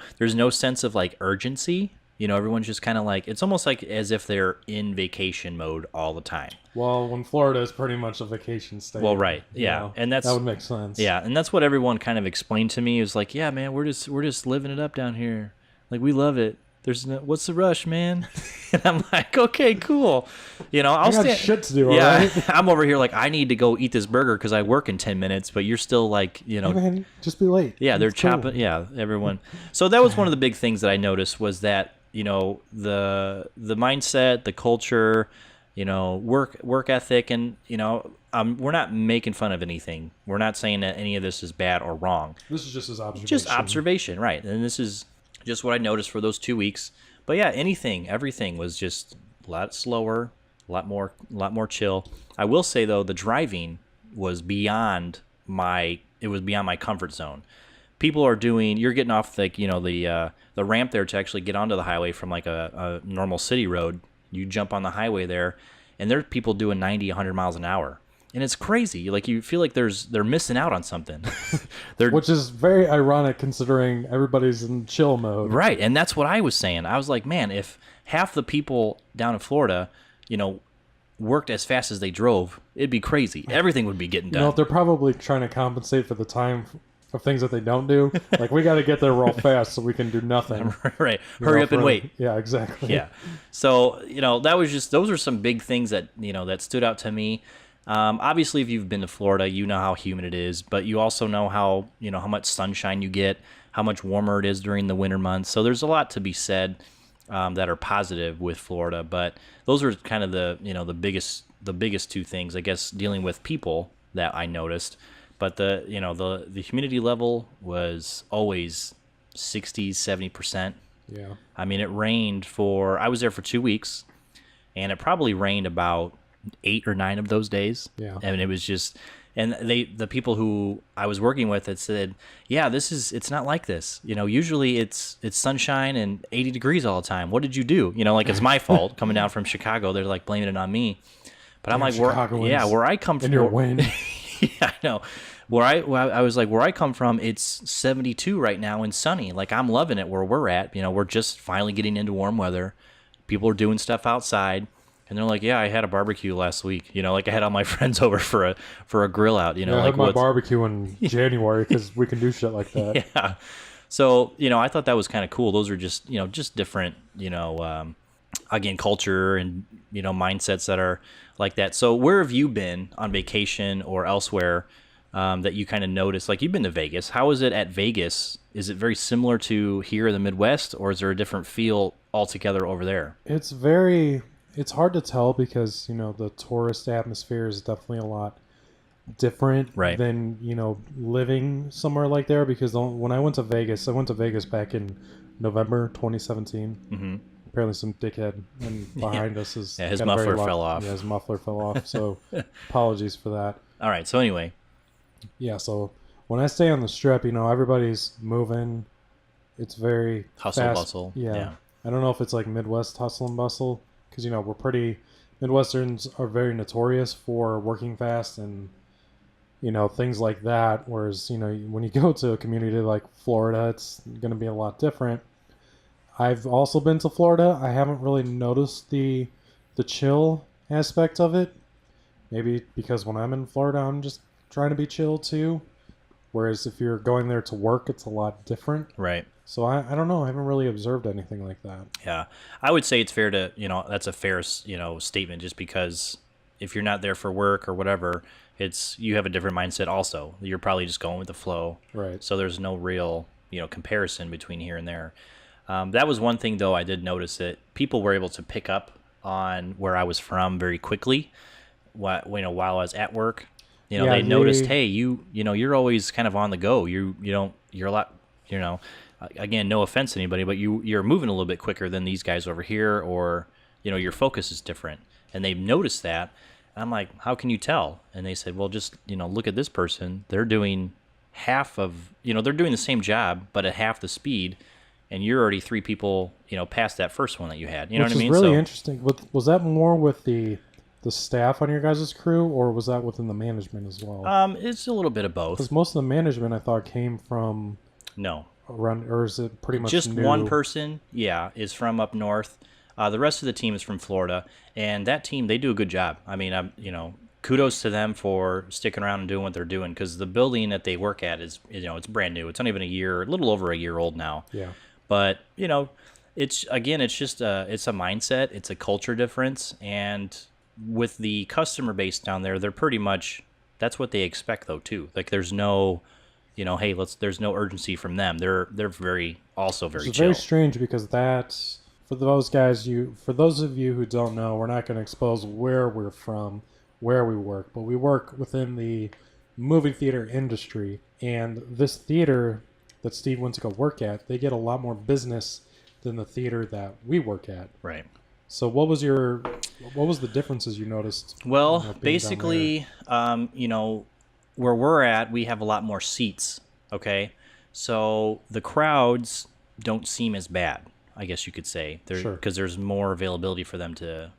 Speaker 2: sense of like urgency. Everyone's just kind of like, it's almost like as if they're in vacation mode all the time.
Speaker 1: Well, when Florida is pretty much a vacation state.
Speaker 2: Well, right. Yeah. And that
Speaker 1: would make sense.
Speaker 2: Yeah. And that's what everyone kind of explained to me. It was like, yeah, man, we're just living it up down here. Like, we love it. What's the rush, man? And I'm like, okay, cool. I'll
Speaker 1: got shit to do,
Speaker 2: yeah,
Speaker 1: right?
Speaker 2: I'm over here like, I need to go eat this burger because I work in 10 minutes, but you're still like,
Speaker 1: Hey, man, just be late.
Speaker 2: Yeah, they're
Speaker 1: It's cool.
Speaker 2: chopping. Yeah, everyone. So that was one of the big things that I noticed was that, the mindset, the culture, work ethic, and, we're not making fun of anything. We're not saying that any of this is bad or wrong.
Speaker 1: This is just his observation.
Speaker 2: Just observation, right. And this is just what I noticed for those 2 weeks. But yeah, everything was just a lot slower, a lot more chill. I will say though, the driving was beyond my comfort zone. People are you're getting off like, the ramp there to actually get onto the highway from like a normal city road. You jump on the highway there and there are people doing 90, 100 miles an hour. And it's crazy. Like, you feel like they're missing out on something.
Speaker 1: Which is very ironic considering everybody's in chill mode.
Speaker 2: Right. And that's what I was saying. I was like, man, if half the people down in Florida, worked as fast as they drove, it'd be crazy. Everything would be getting done.
Speaker 1: They're probably trying to compensate for the time of things that they don't do. Like, we got to get there real fast so we can do nothing.
Speaker 2: Right. Hurry up and wait.
Speaker 1: Yeah, exactly.
Speaker 2: Yeah. So, that was those are some big things that, that stood out to me. Obviously, if you've been to Florida, you know how humid it is, but you also know how much sunshine you get, how much warmer it is during the winter months. So there's a lot to be said that are positive with Florida, but those are kind of the biggest two things, I guess, dealing with people that I noticed. But the humidity level was always 60, 70%.
Speaker 1: Yeah.
Speaker 2: I mean, it rained I was there for 2 weeks, and it probably rained about 8 or 9 of those days.
Speaker 1: Yeah.
Speaker 2: And it was just, and the people who I was working with had said, yeah, it's not like this. Usually it's sunshine and 80 degrees all the time. What did you do? Like, it's my fault coming down from Chicago. They're like blaming it on me. But I'm like, where I come from.
Speaker 1: In your wind.
Speaker 2: Yeah, I know. I was like, where I come from, it's 72 right now and sunny. Like, I'm loving it where we're at. We're just finally getting into warm weather. People are doing stuff outside. And they're like, yeah, I had a barbecue last week. Like, I had all my friends over for a grill out.
Speaker 1: I
Speaker 2: like
Speaker 1: had my barbecue in January because we can do shit like that.
Speaker 2: Yeah. So, I thought that was kind of cool. Those are just, just different, again, culture and, mindsets that are like that. So where have you been on vacation or elsewhere that you kind of noticed? Like, you've been to Vegas. How is it at Vegas? Is it very similar to here in the Midwest, or is there a different feel altogether over there?
Speaker 1: It's hard to tell because, the tourist atmosphere is definitely a lot different
Speaker 2: Right.
Speaker 1: than living somewhere like there, because when I went to Vegas back in November 2017.
Speaker 2: Mm-hmm.
Speaker 1: Apparently some dickhead behind us has
Speaker 2: Yeah, his
Speaker 1: got a very
Speaker 2: muffler
Speaker 1: loud,
Speaker 2: fell off.
Speaker 1: Yeah, his muffler fell off. So apologies for that.
Speaker 2: All right. So anyway,
Speaker 1: Yeah, so when I stay on the strip, everybody's moving. It's very
Speaker 2: hustle
Speaker 1: fast.
Speaker 2: bustle.
Speaker 1: Yeah.
Speaker 2: Yeah.
Speaker 1: I don't know if it's like Midwest hustle and bustle, because we're pretty Midwesterns are very notorious for working fast and things like that. Whereas when you go to a community like Florida, it's going to be a lot different. I've also been to Florida. I haven't really noticed the chill aspect of it. Maybe because when I'm in Florida, I'm just trying to be chill too. Whereas if you're going there to work, it's a lot different.
Speaker 2: Right.
Speaker 1: So I don't know. I haven't really observed anything like that.
Speaker 2: Yeah. I would say it's fair to, that's a fair, statement, just because if you're not there for work or whatever, you have a different mindset also. You're probably just going with the flow.
Speaker 1: Right.
Speaker 2: So there's no real, comparison between here and there. That was one thing, though, I did notice that people were able to pick up on where I was from very quickly while I was at work. They noticed, hey, you're always kind of on the go. You're a lot, again, no offense to anybody, but you're moving a little bit quicker than these guys over here, or, your focus is different. And they've noticed that. And I'm like, how can you tell? And they said, well, just, look at this person. They're doing half of, they're doing the same job, but at half the speed. And you're already 3 people, past that first one that you had. You know what I mean?
Speaker 1: Which is really interesting. Was that more with the staff on your guys' crew, or was that within the management as well?
Speaker 2: It's a little bit of both.
Speaker 1: Because most of the management, I thought, came from around, or is it pretty much
Speaker 2: just
Speaker 1: new?
Speaker 2: one person? Yeah, is from up north. The rest of the team is from Florida, and that team, they do a good job. I mean, kudos to them for sticking around and doing what they're doing, because the building that they work at is, it's brand new. It's not even a little over a year old now.
Speaker 1: Yeah.
Speaker 2: But, it's just it's a mindset, it's a culture difference, and with the customer base down there, they're pretty much, that's what they expect though too. Like there's no, hey, there's no urgency from them. They're very chill.
Speaker 1: It's very strange, because that's, for those of you who don't know, we're not going to expose where we're from, where we work, but we work within the movie theater industry, and this theater that Steve went to go work at, they get a lot more business than the theater that we work at.
Speaker 2: Right.
Speaker 1: So what was the differences you noticed?
Speaker 2: Well, basically, where we're at, we have a lot more seats. Okay. So the crowds don't seem as bad, I guess you could say, because there's more availability for them to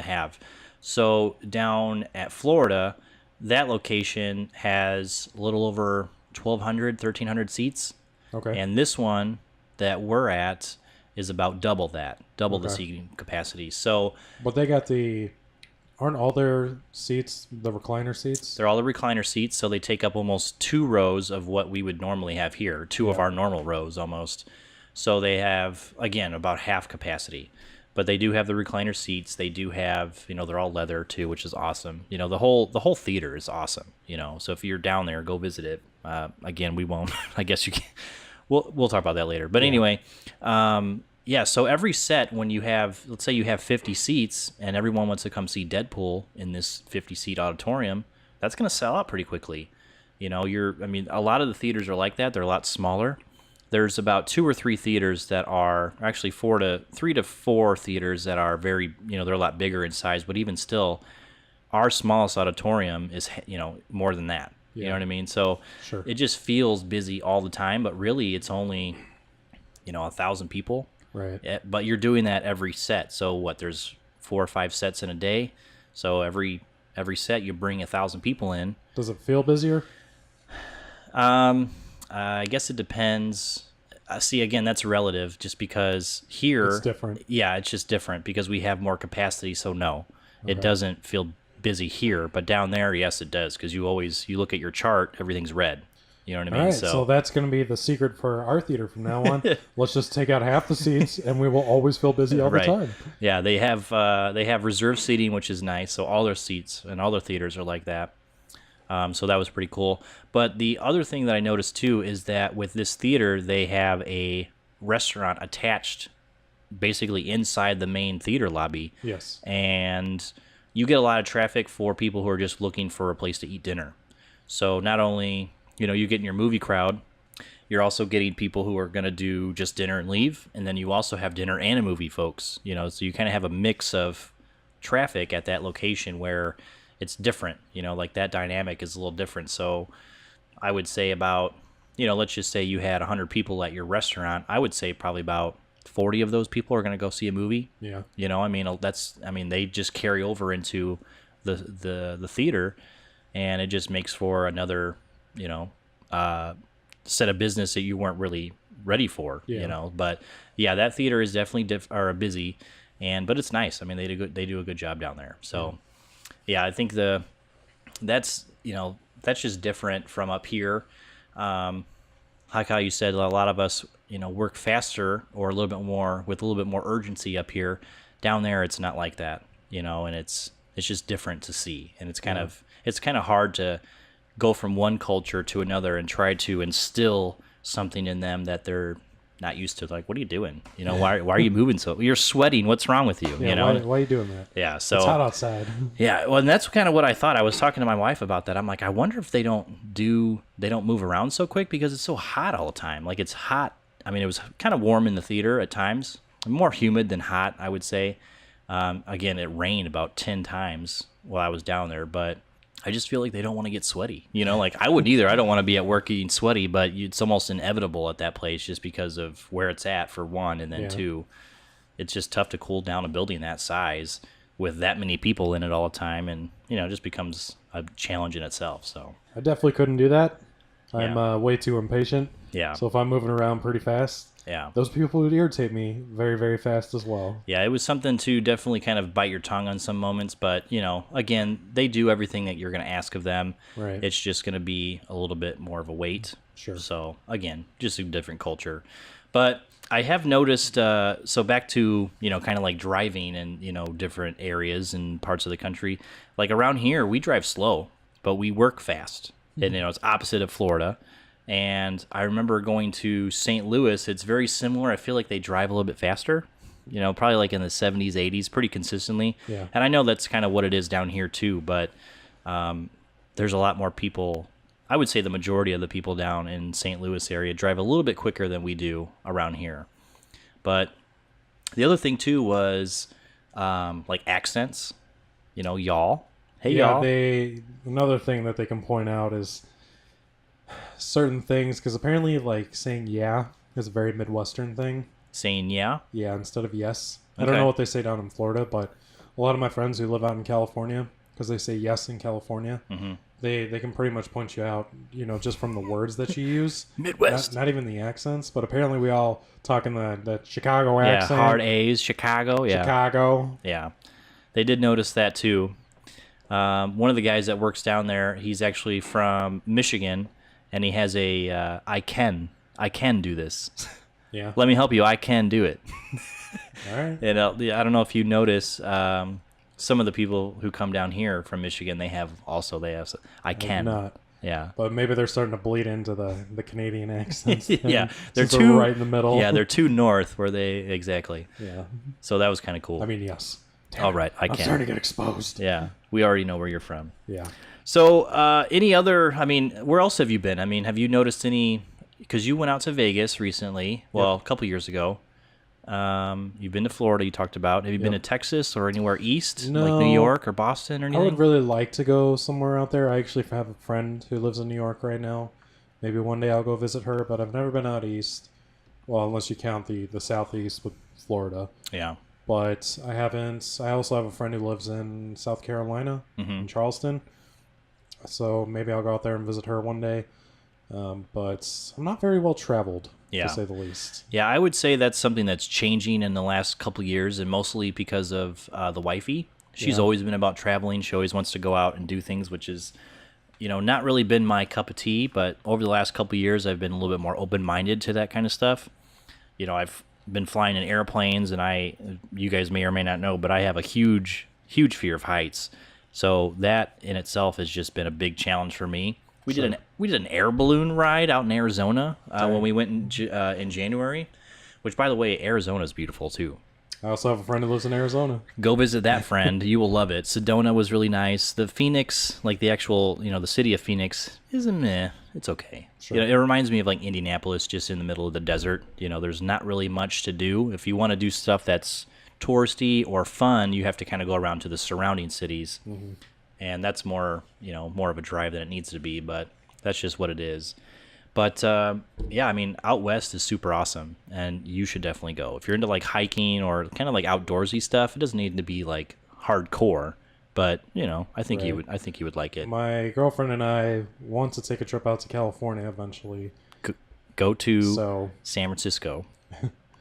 Speaker 2: have. So down at Florida, that location has a little over 1,200, 1,300 seats.
Speaker 1: Okay.
Speaker 2: And this one that we're at is about double the seating capacity. So,
Speaker 1: but they got aren't all their seats the recliner seats?
Speaker 2: They're all the recliner seats, so they take up almost 2 rows of what we would normally have here, 2 of our normal rows almost. So they have, again, about half capacity. But they do have the recliner seats. They do have, they're all leather too, which is awesome. The whole theater is awesome. So if you're down there, go visit it. Again, we won't. I guess you can. We'll talk about that later. But anyway, so every set, when let's say you have 50 seats and everyone wants to come see Deadpool in this 50-seat auditorium, that's going to sell out pretty quickly. A lot of the theaters are like that. They're a lot smaller. There's about 2 or 3 theaters that are actually 3 to 4 theaters that are very, they're a lot bigger in size, but even still, our smallest auditorium is, more than that. You know what I mean? So It just feels busy all the time, but really it's only, 1,000 people.
Speaker 1: Right.
Speaker 2: But you're doing that every set. So there's 4 or 5 sets in a day. So every set you bring 1,000 people in.
Speaker 1: Does it feel busier?
Speaker 2: I guess it depends. See, again, that's relative, just because here
Speaker 1: it's different.
Speaker 2: Yeah, it's just different because we have more capacity. So no, it doesn't feel busy here, but down there, yes, it does, because you look at your chart, everything's red. You know what I mean?
Speaker 1: All right, so that's going to be the secret for our theater from now on. Let's just take out half the seats, and we will always feel busy all the time.
Speaker 2: Yeah, they have reserved seating, which is nice. So all their seats and all their theaters are like that. So that was pretty cool. But the other thing that I noticed too is that with this theater, they have a restaurant attached, basically inside the main theater lobby.
Speaker 1: Yes,
Speaker 2: and you get a lot of traffic for people who are just looking for a place to eat dinner. So not only, you getting your movie crowd, you're also getting people who are going to do just dinner and leave. And then you also have dinner and a movie folks, so you kind of have a mix of traffic at that location where it's different, like that dynamic is a little different. So I would say about, let's just say you had 100 people at your restaurant. I would say probably about 40 of those people are going to go see a movie.
Speaker 1: Yeah.
Speaker 2: They just carry over into the theater, and it just makes for another, set of business that you weren't really ready for, But yeah, that theater is definitely busy, but it's nice. I mean, they do a good job down there. So yeah, I think that's just different from up here. Like how you said, a lot of us, work faster or a little bit more with a little bit more urgency up here. Down there, it's not like that, and it's just different to see. And it's kind of hard to go from one culture to another and try to instill something in them that they're not used to. Like, what are you doing? Why are you moving so? You're sweating. What's wrong with you?
Speaker 1: Why are you doing that?
Speaker 2: Yeah, so
Speaker 1: it's hot outside.
Speaker 2: Yeah, well, and that's kind of what I thought. I was talking to my wife about that. I'm like, I wonder if they don't move around so quick because it's so hot all the time. Like, it's hot. I mean, it was kind of warm in the theater at times, more humid than hot, I would say. Again, it rained about 10 times while I was down there, but I just feel like they don't want to get sweaty. Like I wouldn't either. I don't want to be at work getting sweaty, but it's almost inevitable at that place just because of where it's at, for one, and then two, it's just tough to cool down a building that size with that many people in it all the time, and it just becomes a challenge in itself. So
Speaker 1: I definitely couldn't do that. I'm way too impatient.
Speaker 2: Yeah.
Speaker 1: So if I'm moving around pretty fast, those people would irritate me very, very fast as well.
Speaker 2: Yeah, it was something to definitely kind of bite your tongue on some moments, but, again, they do everything that you're going to ask of them.
Speaker 1: Right.
Speaker 2: It's just going to be a little bit more of a wait.
Speaker 1: Sure.
Speaker 2: So, again, just a different culture. But I have noticed, so back to, kind of like driving in, different areas and parts of the country. Like around here, we drive slow, but we work fast. And, it's opposite of Florida. And I remember going to St. Louis. It's very similar. I feel like they drive a little bit faster, probably like in the 70s, 80s, pretty consistently.
Speaker 1: Yeah.
Speaker 2: And I know that's kind of what it is down here too, but there's a lot more people. I would say the majority of the people down in St. Louis area drive a little bit quicker than we do around here. But the other thing too was like accents, y'all. Hey, y'all.
Speaker 1: Another thing that they can point out is certain things, because apparently like saying yeah is a very Midwestern thing.
Speaker 2: Saying yeah
Speaker 1: instead of yes. I
Speaker 2: Okay.
Speaker 1: don't know what they say down in Florida, but a lot of my friends who live out in California, because they say yes in California, they can pretty much point you out, just from the words that you use.
Speaker 2: Midwest.
Speaker 1: Not even the accents, but apparently we all talk in the Chicago accent.
Speaker 2: Hard A's, Chicago. Yeah,
Speaker 1: Chicago.
Speaker 2: Yeah, they did notice that too. One of the guys that works down there, he's actually from Michigan, and he has a I can do this.
Speaker 1: Yeah.
Speaker 2: Let me help you. I can do it.
Speaker 1: All right.
Speaker 2: And I don't know if you notice, some of the people who come down here from Michigan, they have I can.
Speaker 1: Not.
Speaker 2: Yeah.
Speaker 1: But maybe they're starting to bleed into the Canadian accents.
Speaker 2: Yeah,
Speaker 1: they're too right in the middle.
Speaker 2: Yeah, they're too north where they exactly.
Speaker 1: Yeah.
Speaker 2: So that was kind of cool.
Speaker 1: I mean, yes.
Speaker 2: All right, I
Speaker 1: I'm
Speaker 2: can.
Speaker 1: starting to get exposed.
Speaker 2: Yeah, we already know where you're from.
Speaker 1: Yeah.
Speaker 2: So, any other? I mean, where else have you been? I mean, have you noticed any? Because you went out to Vegas recently. Well, a couple years ago. You've been to Florida. You talked about. Have you been to Texas or anywhere east,
Speaker 1: No.
Speaker 2: like New York or Boston or anything?
Speaker 1: I would really like to go somewhere out there. I actually have a friend who lives in New York right now. Maybe one day I'll go visit her, but I've never been out east. Well, unless you count the southeast with Florida.
Speaker 2: Yeah.
Speaker 1: But I haven't. I also have a friend who lives in South Carolina, in Charleston. So maybe I'll go out there and visit her one day. But I'm not very well traveled, to say the least.
Speaker 2: Yeah, I would say that's something that's changing in the last couple of years, and mostly because of the wifey. She's always been about traveling. She always wants to go out and do things, which is, not really been my cup of tea. But over the last couple of years, I've been a little bit more open-minded to that kind of stuff. I've been flying in airplanes, and you guys may or may not know, but I have a huge fear of heights. So that in itself has just been a big challenge for me. We did an air balloon ride out in Arizona when we went in January, which, by the way, Arizona is beautiful too.
Speaker 1: I also have a friend who lives in Arizona.
Speaker 2: Go visit that friend. You will love it. Sedona was really nice. The Phoenix, like the actual, the city of Phoenix, is a meh. It's okay.
Speaker 1: Sure.
Speaker 2: It reminds me of like Indianapolis, just in the middle of the desert. There's not really much to do. If you want to do stuff that's touristy or fun, you have to kind of go around to the surrounding cities.
Speaker 1: Mm-hmm.
Speaker 2: And that's more of a drive than it needs to be, but that's just what it is. But yeah, I mean, out west is super awesome, and you should definitely go. If you're into like hiking or kind of like outdoorsy stuff, it doesn't need to be like hardcore, but I think
Speaker 1: Right.
Speaker 2: you would like it.
Speaker 1: My girlfriend and I want to take a trip out to California eventually.
Speaker 2: Go to
Speaker 1: So
Speaker 2: San Francisco.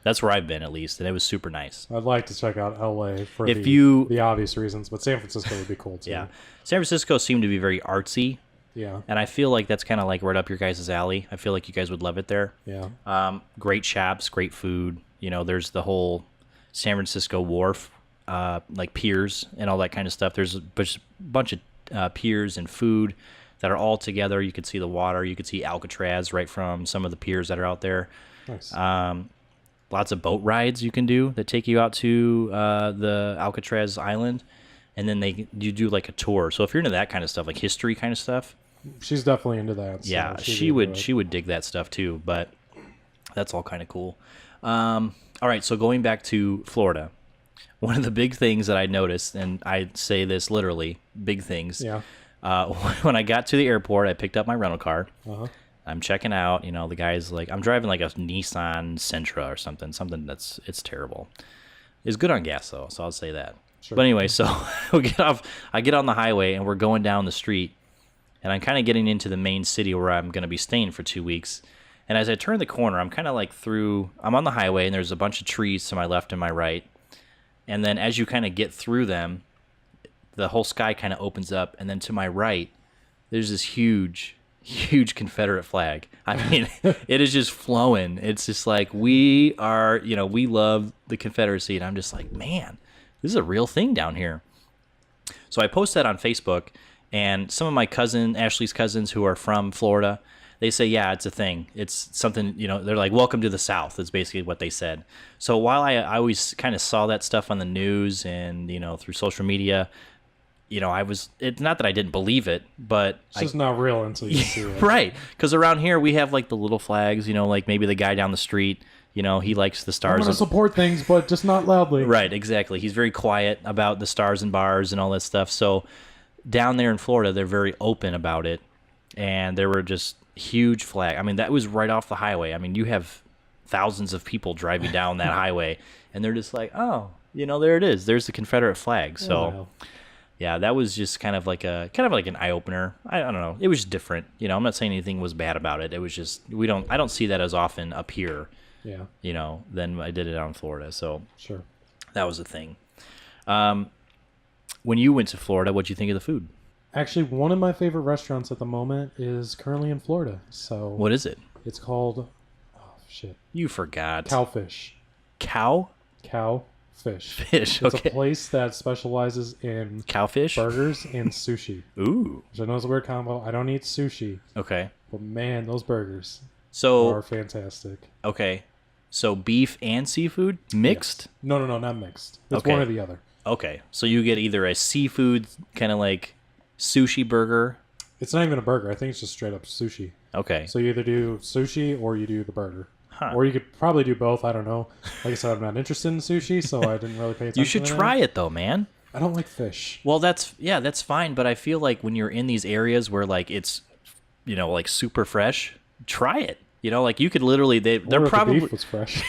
Speaker 2: That's where I've been, at least, and it was super nice.
Speaker 1: I'd like to check out LA for
Speaker 2: If
Speaker 1: the obvious reasons, but San Francisco would be cool too.
Speaker 2: Yeah, San Francisco seemed to be very artsy.
Speaker 1: Yeah.
Speaker 2: And I feel like that's kind of like right up your guys' alley. I feel like you guys would love it there.
Speaker 1: Yeah.
Speaker 2: Great shops, great food. There's the whole San Francisco wharf, like piers and all that kind of stuff. There's a bunch of piers and food that are all together. You could see the water. You could see Alcatraz right from some of the piers that are out there.
Speaker 1: Nice.
Speaker 2: Lots of boat rides you can do that take you out to the Alcatraz island. And then you do like a tour. So if you're into that kind of stuff, like history kind of stuff,
Speaker 1: She's definitely into that. So
Speaker 2: yeah, she would dig that stuff too. But that's all kind of cool. All right, so going back to Florida, one of the big things that I noticed, and I say this literally, big things.
Speaker 1: Yeah.
Speaker 2: When I got to the airport, I picked up my rental car.
Speaker 1: Uh-huh.
Speaker 2: I'm checking out. The guy's like, I'm driving like a Nissan Sentra or something it's terrible. It's good on gas though, so I'll say that.
Speaker 1: Sure.
Speaker 2: But anyway, so I get on the highway and we're going down the street, and I'm kind of getting into the main city where I'm going to be staying for 2 weeks. And as I turn the corner, I'm kind of like I'm on the highway, and there's a bunch of trees to my left and my right. And then as you kind of get through them, the whole sky kind of opens up, and then to my right, there's this huge Confederate flag. I mean, it is just flowing. It's just like, we love the Confederacy, and I'm just like, man, this is a real thing down here. So I post that on Facebook, and some of my Ashley's cousins who are from Florida, they say, yeah, it's a thing. It's something, they're like, welcome to the South. That's basically what they said. So while I always kind of saw that stuff on the news and, through social media, it's not that I didn't believe it, but
Speaker 1: it's just not real until you see it.
Speaker 2: Right. Because around here we have like the little flags, like maybe the guy down the street, he likes the stars.
Speaker 1: I'm going to support things, but just not loudly.
Speaker 2: Right, exactly. He's very quiet about the stars and bars and all that stuff. So down there in Florida, they're very open about it. And there were just huge flags. I mean, that was right off the highway. I mean, you have thousands of people driving down that highway, and they're just like, oh, there it is. There's the Confederate flag. So, yeah, that was just kind of like an eye opener. I don't know. It was different. I'm not saying anything was bad about it. It was just I don't see that as often up here.
Speaker 1: Yeah.
Speaker 2: Than I did it out in Florida. So
Speaker 1: Sure.
Speaker 2: that was a thing. When you went to Florida, what'd you think of the food?
Speaker 1: Actually, one of my favorite restaurants at the moment is currently in Florida. So
Speaker 2: What is it?
Speaker 1: it's called,
Speaker 2: You forgot.
Speaker 1: Cowfish.
Speaker 2: Cow?
Speaker 1: Cowfish.
Speaker 2: Fish,
Speaker 1: It's
Speaker 2: okay.
Speaker 1: a place that specializes in
Speaker 2: Cowfish?
Speaker 1: burgers and sushi.
Speaker 2: Ooh.
Speaker 1: Which I know is a weird combo. I don't eat sushi,
Speaker 2: Okay.
Speaker 1: but man, those burgers
Speaker 2: So,
Speaker 1: are fantastic.
Speaker 2: okay. So beef and seafood mixed?
Speaker 1: Yes. No, not mixed. It's
Speaker 2: Okay.
Speaker 1: one or the other.
Speaker 2: Okay. So you get either a seafood kind of like sushi burger.
Speaker 1: It's not even a burger. I think it's just straight up sushi.
Speaker 2: Okay.
Speaker 1: So you either do sushi or you do the burger.
Speaker 2: Huh.
Speaker 1: Or you could probably do both. I don't know. Like I said, I'm not interested in sushi, so I didn't really pay attention
Speaker 2: You should
Speaker 1: to
Speaker 2: try
Speaker 1: that.
Speaker 2: it though, man.
Speaker 1: I don't like fish.
Speaker 2: Well, that's fine, but I feel like when you're in these areas where like it's like super fresh, try it. Like you could literally they're
Speaker 1: What if
Speaker 2: probably
Speaker 1: the beef was fresh?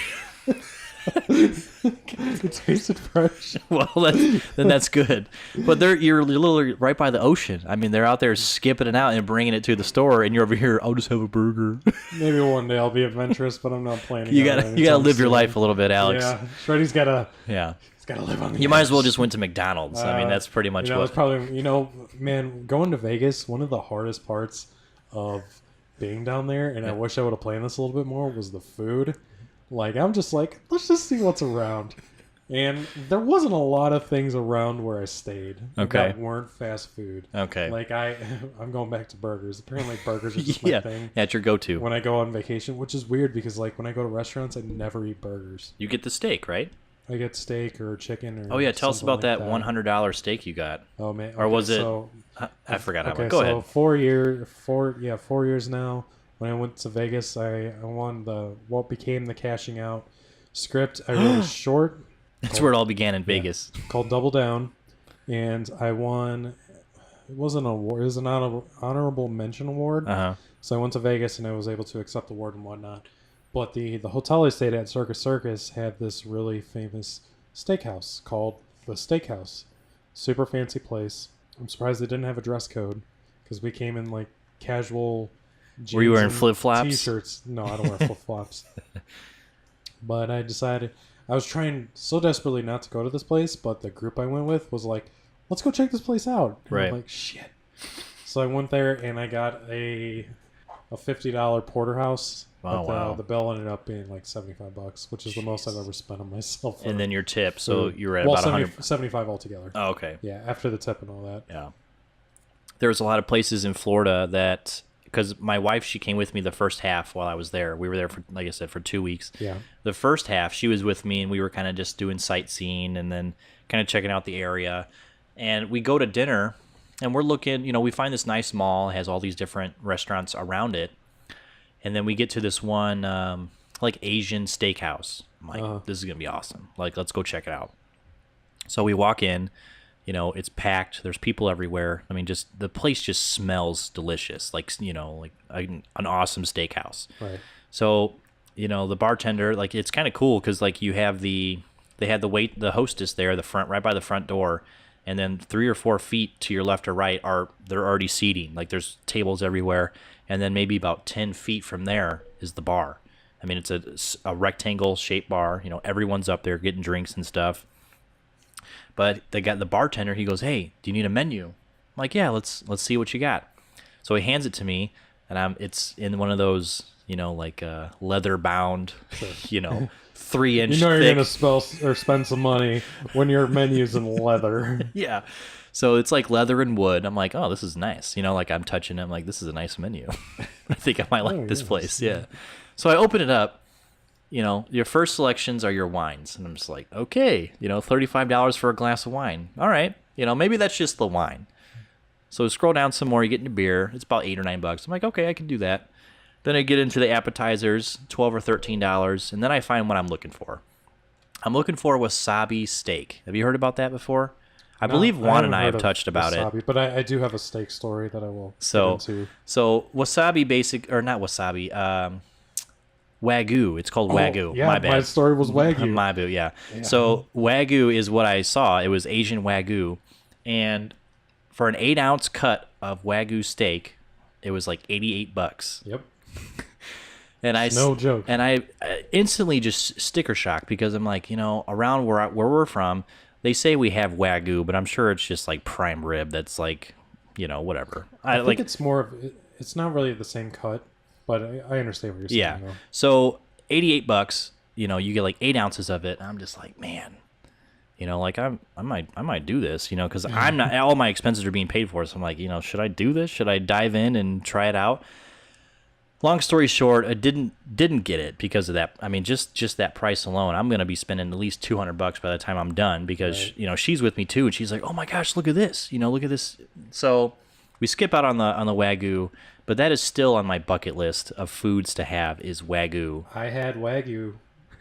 Speaker 1: It tasted fresh.
Speaker 2: well then that's good. But you're literally right by the ocean. I mean, they're out there skipping it out and bringing it to the store, and you're over here, I'll just have a burger.
Speaker 1: Maybe one day I'll be adventurous, but I'm not planning.
Speaker 2: You
Speaker 1: on it
Speaker 2: gotta
Speaker 1: anytime
Speaker 2: live your
Speaker 1: soon.
Speaker 2: life a little bit, Alex.
Speaker 1: Yeah, Shreddy's gotta live on the
Speaker 2: You might as well
Speaker 1: edge.
Speaker 2: just went to McDonald's. I mean, that's pretty much
Speaker 1: It's
Speaker 2: what.
Speaker 1: probably man, going to Vegas, one of the hardest parts of being down there, and I wish I would have planned this a little bit more, was the food. Like, I'm just like, let's just see what's around. And there wasn't a lot of things around where I stayed
Speaker 2: Okay.
Speaker 1: that weren't fast food.
Speaker 2: Okay.
Speaker 1: Like, I'm going back to burgers. Apparently burgers are just my
Speaker 2: yeah,
Speaker 1: thing.
Speaker 2: that's your go-to.
Speaker 1: When I go on vacation, which is weird because, like, when I go to restaurants, I never eat burgers.
Speaker 2: You get the steak, right?
Speaker 1: I get steak or chicken or.
Speaker 2: Oh yeah, tell us about
Speaker 1: like
Speaker 2: that $100 steak you got.
Speaker 1: Oh man,
Speaker 2: or was it?
Speaker 1: So,
Speaker 2: I forgot how
Speaker 1: okay,
Speaker 2: much. Go ahead.
Speaker 1: 4 years now. When I went to Vegas, I won what became the cashing out script. I wrote a short.
Speaker 2: That's where it all began in Vegas.
Speaker 1: Called Double Down, and I won. It wasn't an award. It was an honorable mention award. So I went to Vegas and I was able to accept the award and whatnot. But the hotel I stayed at, Circus Circus, had this really famous steakhouse called the Steakhouse. Super fancy place. I'm surprised they didn't have a dress code because we came in like casual jeans.
Speaker 2: Were you wearing flip-flops?
Speaker 1: T-shirts. No, I don't wear flip-flops. But I decided, I was trying so desperately not to go to this place, but the group I went with was like, let's go check this place out. And I'm like, shit. So I went there and I got a $50 porterhouse.
Speaker 2: Oh, wow.
Speaker 1: The bill ended up being like $75, which is the most I've ever spent on myself.
Speaker 2: And then your tip, so you were at about 100.
Speaker 1: 75 altogether.
Speaker 2: Oh, okay.
Speaker 1: Yeah, after the tip and all that.
Speaker 2: Yeah. There's a lot of places in Florida that, because my wife, she came with me the first half while I was there. We were there for, like I said, for 2 weeks.
Speaker 1: Yeah.
Speaker 2: The first half, she was with me, and we were kind of just doing sightseeing and then kind of checking out the area. And we go to dinner, and we're looking, we find this nice mall, has all these different restaurants around it. And then we get to this one, like Asian steakhouse. I'm like, this is going to be awesome. Like, let's go check it out. So we walk in, it's packed. There's people everywhere. I mean, just the place just smells delicious. Like, like an awesome steakhouse.
Speaker 1: Right.
Speaker 2: So, the bartender, like, it's kind of cool because, like, they had the hostess there, right by the front door. And then 3 or 4 feet to your left or right they're already seating. Like, there's tables everywhere. And then maybe about 10 feet from there is the bar. I mean, it's a rectangle-shaped bar. Everyone's up there getting drinks and stuff. But the bartender, he goes, "Hey, do you need a menu?" I'm like, "Yeah, let's see what you got." So he hands it to me, and it's in one of those, like leather-bound, 3-inch thick.
Speaker 1: You're going to spend some money when your menu's in leather.
Speaker 2: Yeah. So it's like leather and wood. I'm like, oh, this is nice. Like I'm touching it. I'm like, this is a nice menu. I think I might like this place. Yeah. So I open it up. Your first selections are your wines. And I'm just like, okay, $35 for a glass of wine. All right. Maybe that's just the wine. So scroll down some more. You get into beer. It's about $8 or $9. I'm like, okay, I can do that. Then I get into the appetizers, $12 or $13. And then I find what I'm looking for. I'm looking for wasabi steak. Have you heard about that before? I believe Juan and I have touched about it.
Speaker 1: But I do have a steak story that I will get into.
Speaker 2: So wasabi not wasabi, Wagyu. It's called Wagyu.
Speaker 1: Yeah,
Speaker 2: my bad.
Speaker 1: My story was Wagyu.
Speaker 2: My bad, yeah. So Wagyu is what I saw. It was Asian Wagyu. And for an 8-ounce cut of Wagyu steak, it was like $88.
Speaker 1: Yep.
Speaker 2: And
Speaker 1: no joke.
Speaker 2: And I instantly just sticker shock because I'm like, around where we're from, they say we have Wagyu, but I'm sure it's just like prime rib. That's like, whatever.
Speaker 1: I think it's more of, it's not really the same cut, but I understand what you're saying.
Speaker 2: Yeah.
Speaker 1: Though.
Speaker 2: So $88, you get like 8 ounces of it. And I'm just like, man, like I might do this, because I'm not, all my expenses are being paid for. So I'm like, should I do this? Should I dive in and try it out? Long story short, I didn't get it because of that. I mean, just that price alone, I'm going to be spending at least $200 by the time I'm done because,
Speaker 1: right.
Speaker 2: She's with me too. And she's like, oh my gosh, look at this, look at this. So we skip out on the Wagyu, but that is still on my bucket list of foods to have is Wagyu.
Speaker 1: I had Wagyu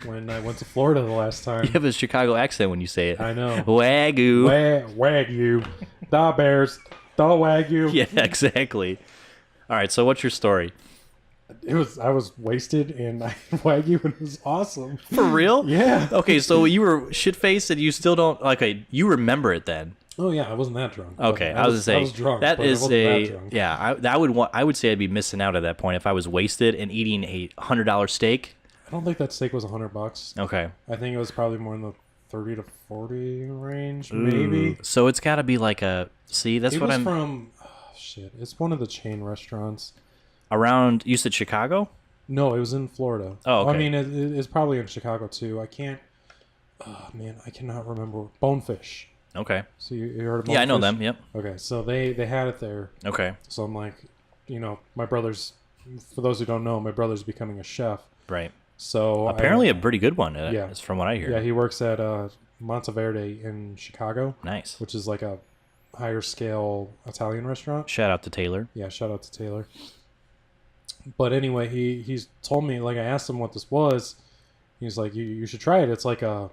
Speaker 1: when I went to Florida the last time.
Speaker 2: You have a Chicago accent when you say it.
Speaker 1: I know.
Speaker 2: Wagyu.
Speaker 1: Wagyu. Da bears. Da Wagyu.
Speaker 2: Yeah, exactly. All right, so what's your story?
Speaker 1: I was wasted and I had Wagyu and it was awesome.
Speaker 2: For real?
Speaker 1: Yeah.
Speaker 2: Okay, so you were shit-faced and you still don't, you remember it then.
Speaker 1: Oh yeah, I wasn't that drunk.
Speaker 2: Okay, I was saying
Speaker 1: drunk,
Speaker 2: that is
Speaker 1: that drunk.
Speaker 2: Yeah. I would say I'd be missing out at that point if I was wasted and eating a $100 steak.
Speaker 1: I don't think that steak was $100.
Speaker 2: Okay,
Speaker 1: I think it was probably more in the 30 to 40 range, maybe.
Speaker 2: So it's got to be like a. See, that's what I'm
Speaker 1: from. Oh, shit, it's one of the chain restaurants.
Speaker 2: Around. You said Chicago?
Speaker 1: No, it was in Florida.
Speaker 2: Oh, okay.
Speaker 1: I mean, it's probably in Chicago too. I can't. Oh man, I cannot remember. Bonefish.
Speaker 2: Okay.
Speaker 1: So you heard of Bonefish?
Speaker 2: Yeah, I know them. Yep.
Speaker 1: Okay, so they had it there.
Speaker 2: Okay.
Speaker 1: So I'm like, my brother's. For those who don't know, my brother's becoming a chef.
Speaker 2: Right.
Speaker 1: So
Speaker 2: Apparently a pretty good one,
Speaker 1: yeah.
Speaker 2: is from what I hear.
Speaker 1: Yeah, he works at Monteverde in Chicago.
Speaker 2: Nice.
Speaker 1: Which is like a higher scale Italian restaurant.
Speaker 2: Shout out to Taylor.
Speaker 1: Yeah, shout out to Taylor. But anyway, he's told me, like, I asked him what this was. He's like, you should try it. It's like a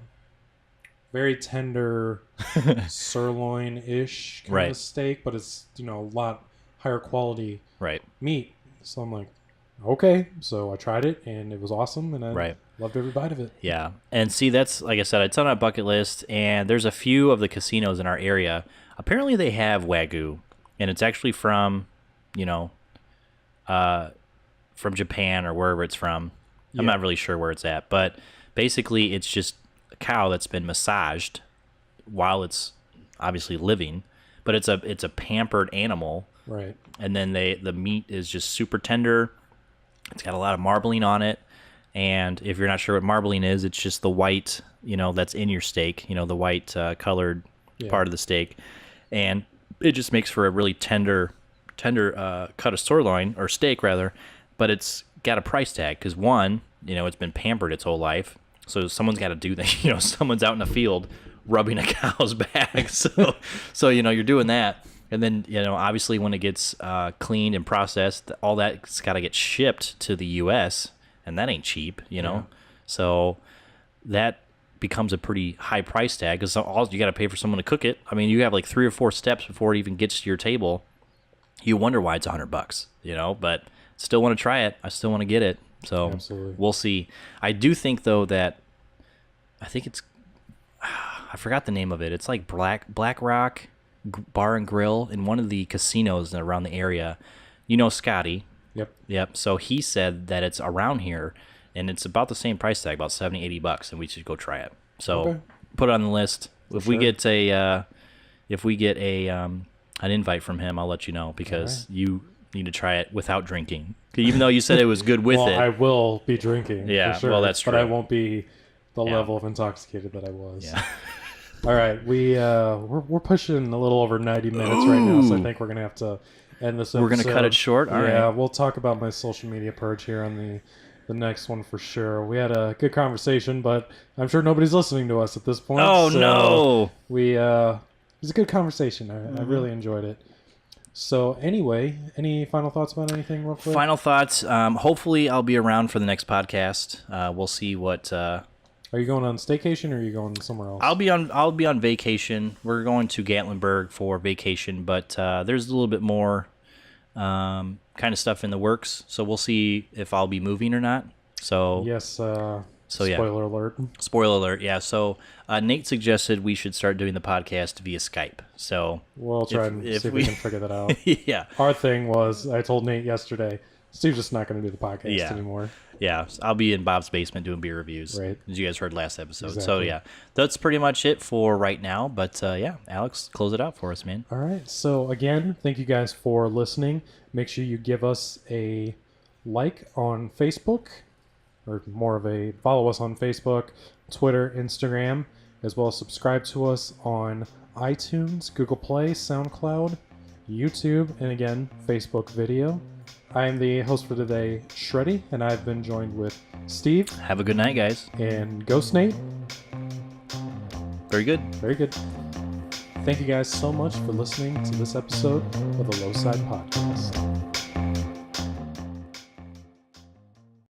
Speaker 1: very tender sirloin-ish kind of steak, but it's, a lot higher quality meat. So I'm like, okay. So I tried it, and it was awesome, and I loved every bite of it.
Speaker 2: Yeah. And see, that's, like I said, it's on our bucket list, and there's a few of the casinos in our area. Apparently they have Wagyu, and it's actually from, from Japan or wherever it's from. Yeah. I'm not really sure where it's at, but basically it's just a cow that's been massaged while it's obviously living, but it's a pampered animal.
Speaker 1: Right.
Speaker 2: And then the meat is just super tender. It's got a lot of marbling on it. And if you're not sure what marbling is, it's just the white, that's in your steak, the white colored part of the steak. And it just makes for a really tender cut of sirloin, or steak rather, but it's got a price tag because, one, it's been pampered its whole life. So someone's got to do that. Someone's out in the field rubbing a cow's back. So you're doing that. And then, obviously when it gets cleaned and processed, all that's got to get shipped to the U.S., and that ain't cheap, So that becomes a pretty high price tag because all you got to pay for someone to cook it. I mean, you have like 3 or 4 steps before it even gets to your table. You wonder why it's $100, but still want to try it. I still want to get it. So Absolutely. We'll see. I do think, though, that I think it's, I forgot the name of it. It's like Black Rock Bar and Grill in one of the casinos around the area. Scotty. Yep. So he said that it's around here, and it's about the same price tag, about $70-$80, and we should go try it. So put it on the list. If we get an invite from him, I'll let you know, because you need to try it without drinking. Even though you said it was good with it.
Speaker 1: I will be drinking.
Speaker 2: Yeah,
Speaker 1: for sure,
Speaker 2: well, that's true.
Speaker 1: But I won't be the level of intoxicated that I was. Yeah. All right, we're pushing a little over 90 minutes right now, so I think we're gonna have to end this episode.
Speaker 2: We're gonna cut it short. All right.
Speaker 1: Yeah, we'll talk about my social media purge here on the next one for sure. We had a good conversation, but I'm sure nobody's listening to us at this point.
Speaker 2: Oh, so no!
Speaker 1: It was a good conversation. I really enjoyed it. So anyway, any final thoughts about anything real quick?
Speaker 2: Final thoughts. Hopefully I'll be around for the next podcast. We'll see what.
Speaker 1: Are you going on staycation, or are you going somewhere else?
Speaker 2: I'll be on vacation. We're going to Gatlinburg for vacation, but there's a little bit more kind of stuff in the works. So we'll see if I'll be moving or not. So
Speaker 1: yes. Spoiler alert.
Speaker 2: Spoiler alert. Yeah. So Nate suggested we should start doing the podcast via Skype. So
Speaker 1: we'll try and see if we can figure that out.
Speaker 2: Yeah.
Speaker 1: Our thing was, I told Nate yesterday, Steve's just not going to do the podcast anymore.
Speaker 2: Yeah, I'll be in Bob's basement doing beer reviews,
Speaker 1: right,
Speaker 2: as you guys heard last episode.
Speaker 1: Exactly.
Speaker 2: So, yeah, that's pretty much it for right now. But, Alex, close it out for us, man.
Speaker 1: All right. So, again, thank you guys for listening. Make sure you give us a like on Facebook, or more of a follow us on Facebook, Twitter, Instagram, as well as subscribe to us on iTunes, Google Play, SoundCloud, YouTube, and, again, Facebook video. I am the host for today, Sredy, and I've been joined with Steve.
Speaker 2: Have a good night, guys.
Speaker 1: And Ghost Nate.
Speaker 2: Very good.
Speaker 1: Very good. Thank you guys so much for listening to this episode of the Low Side Podcast.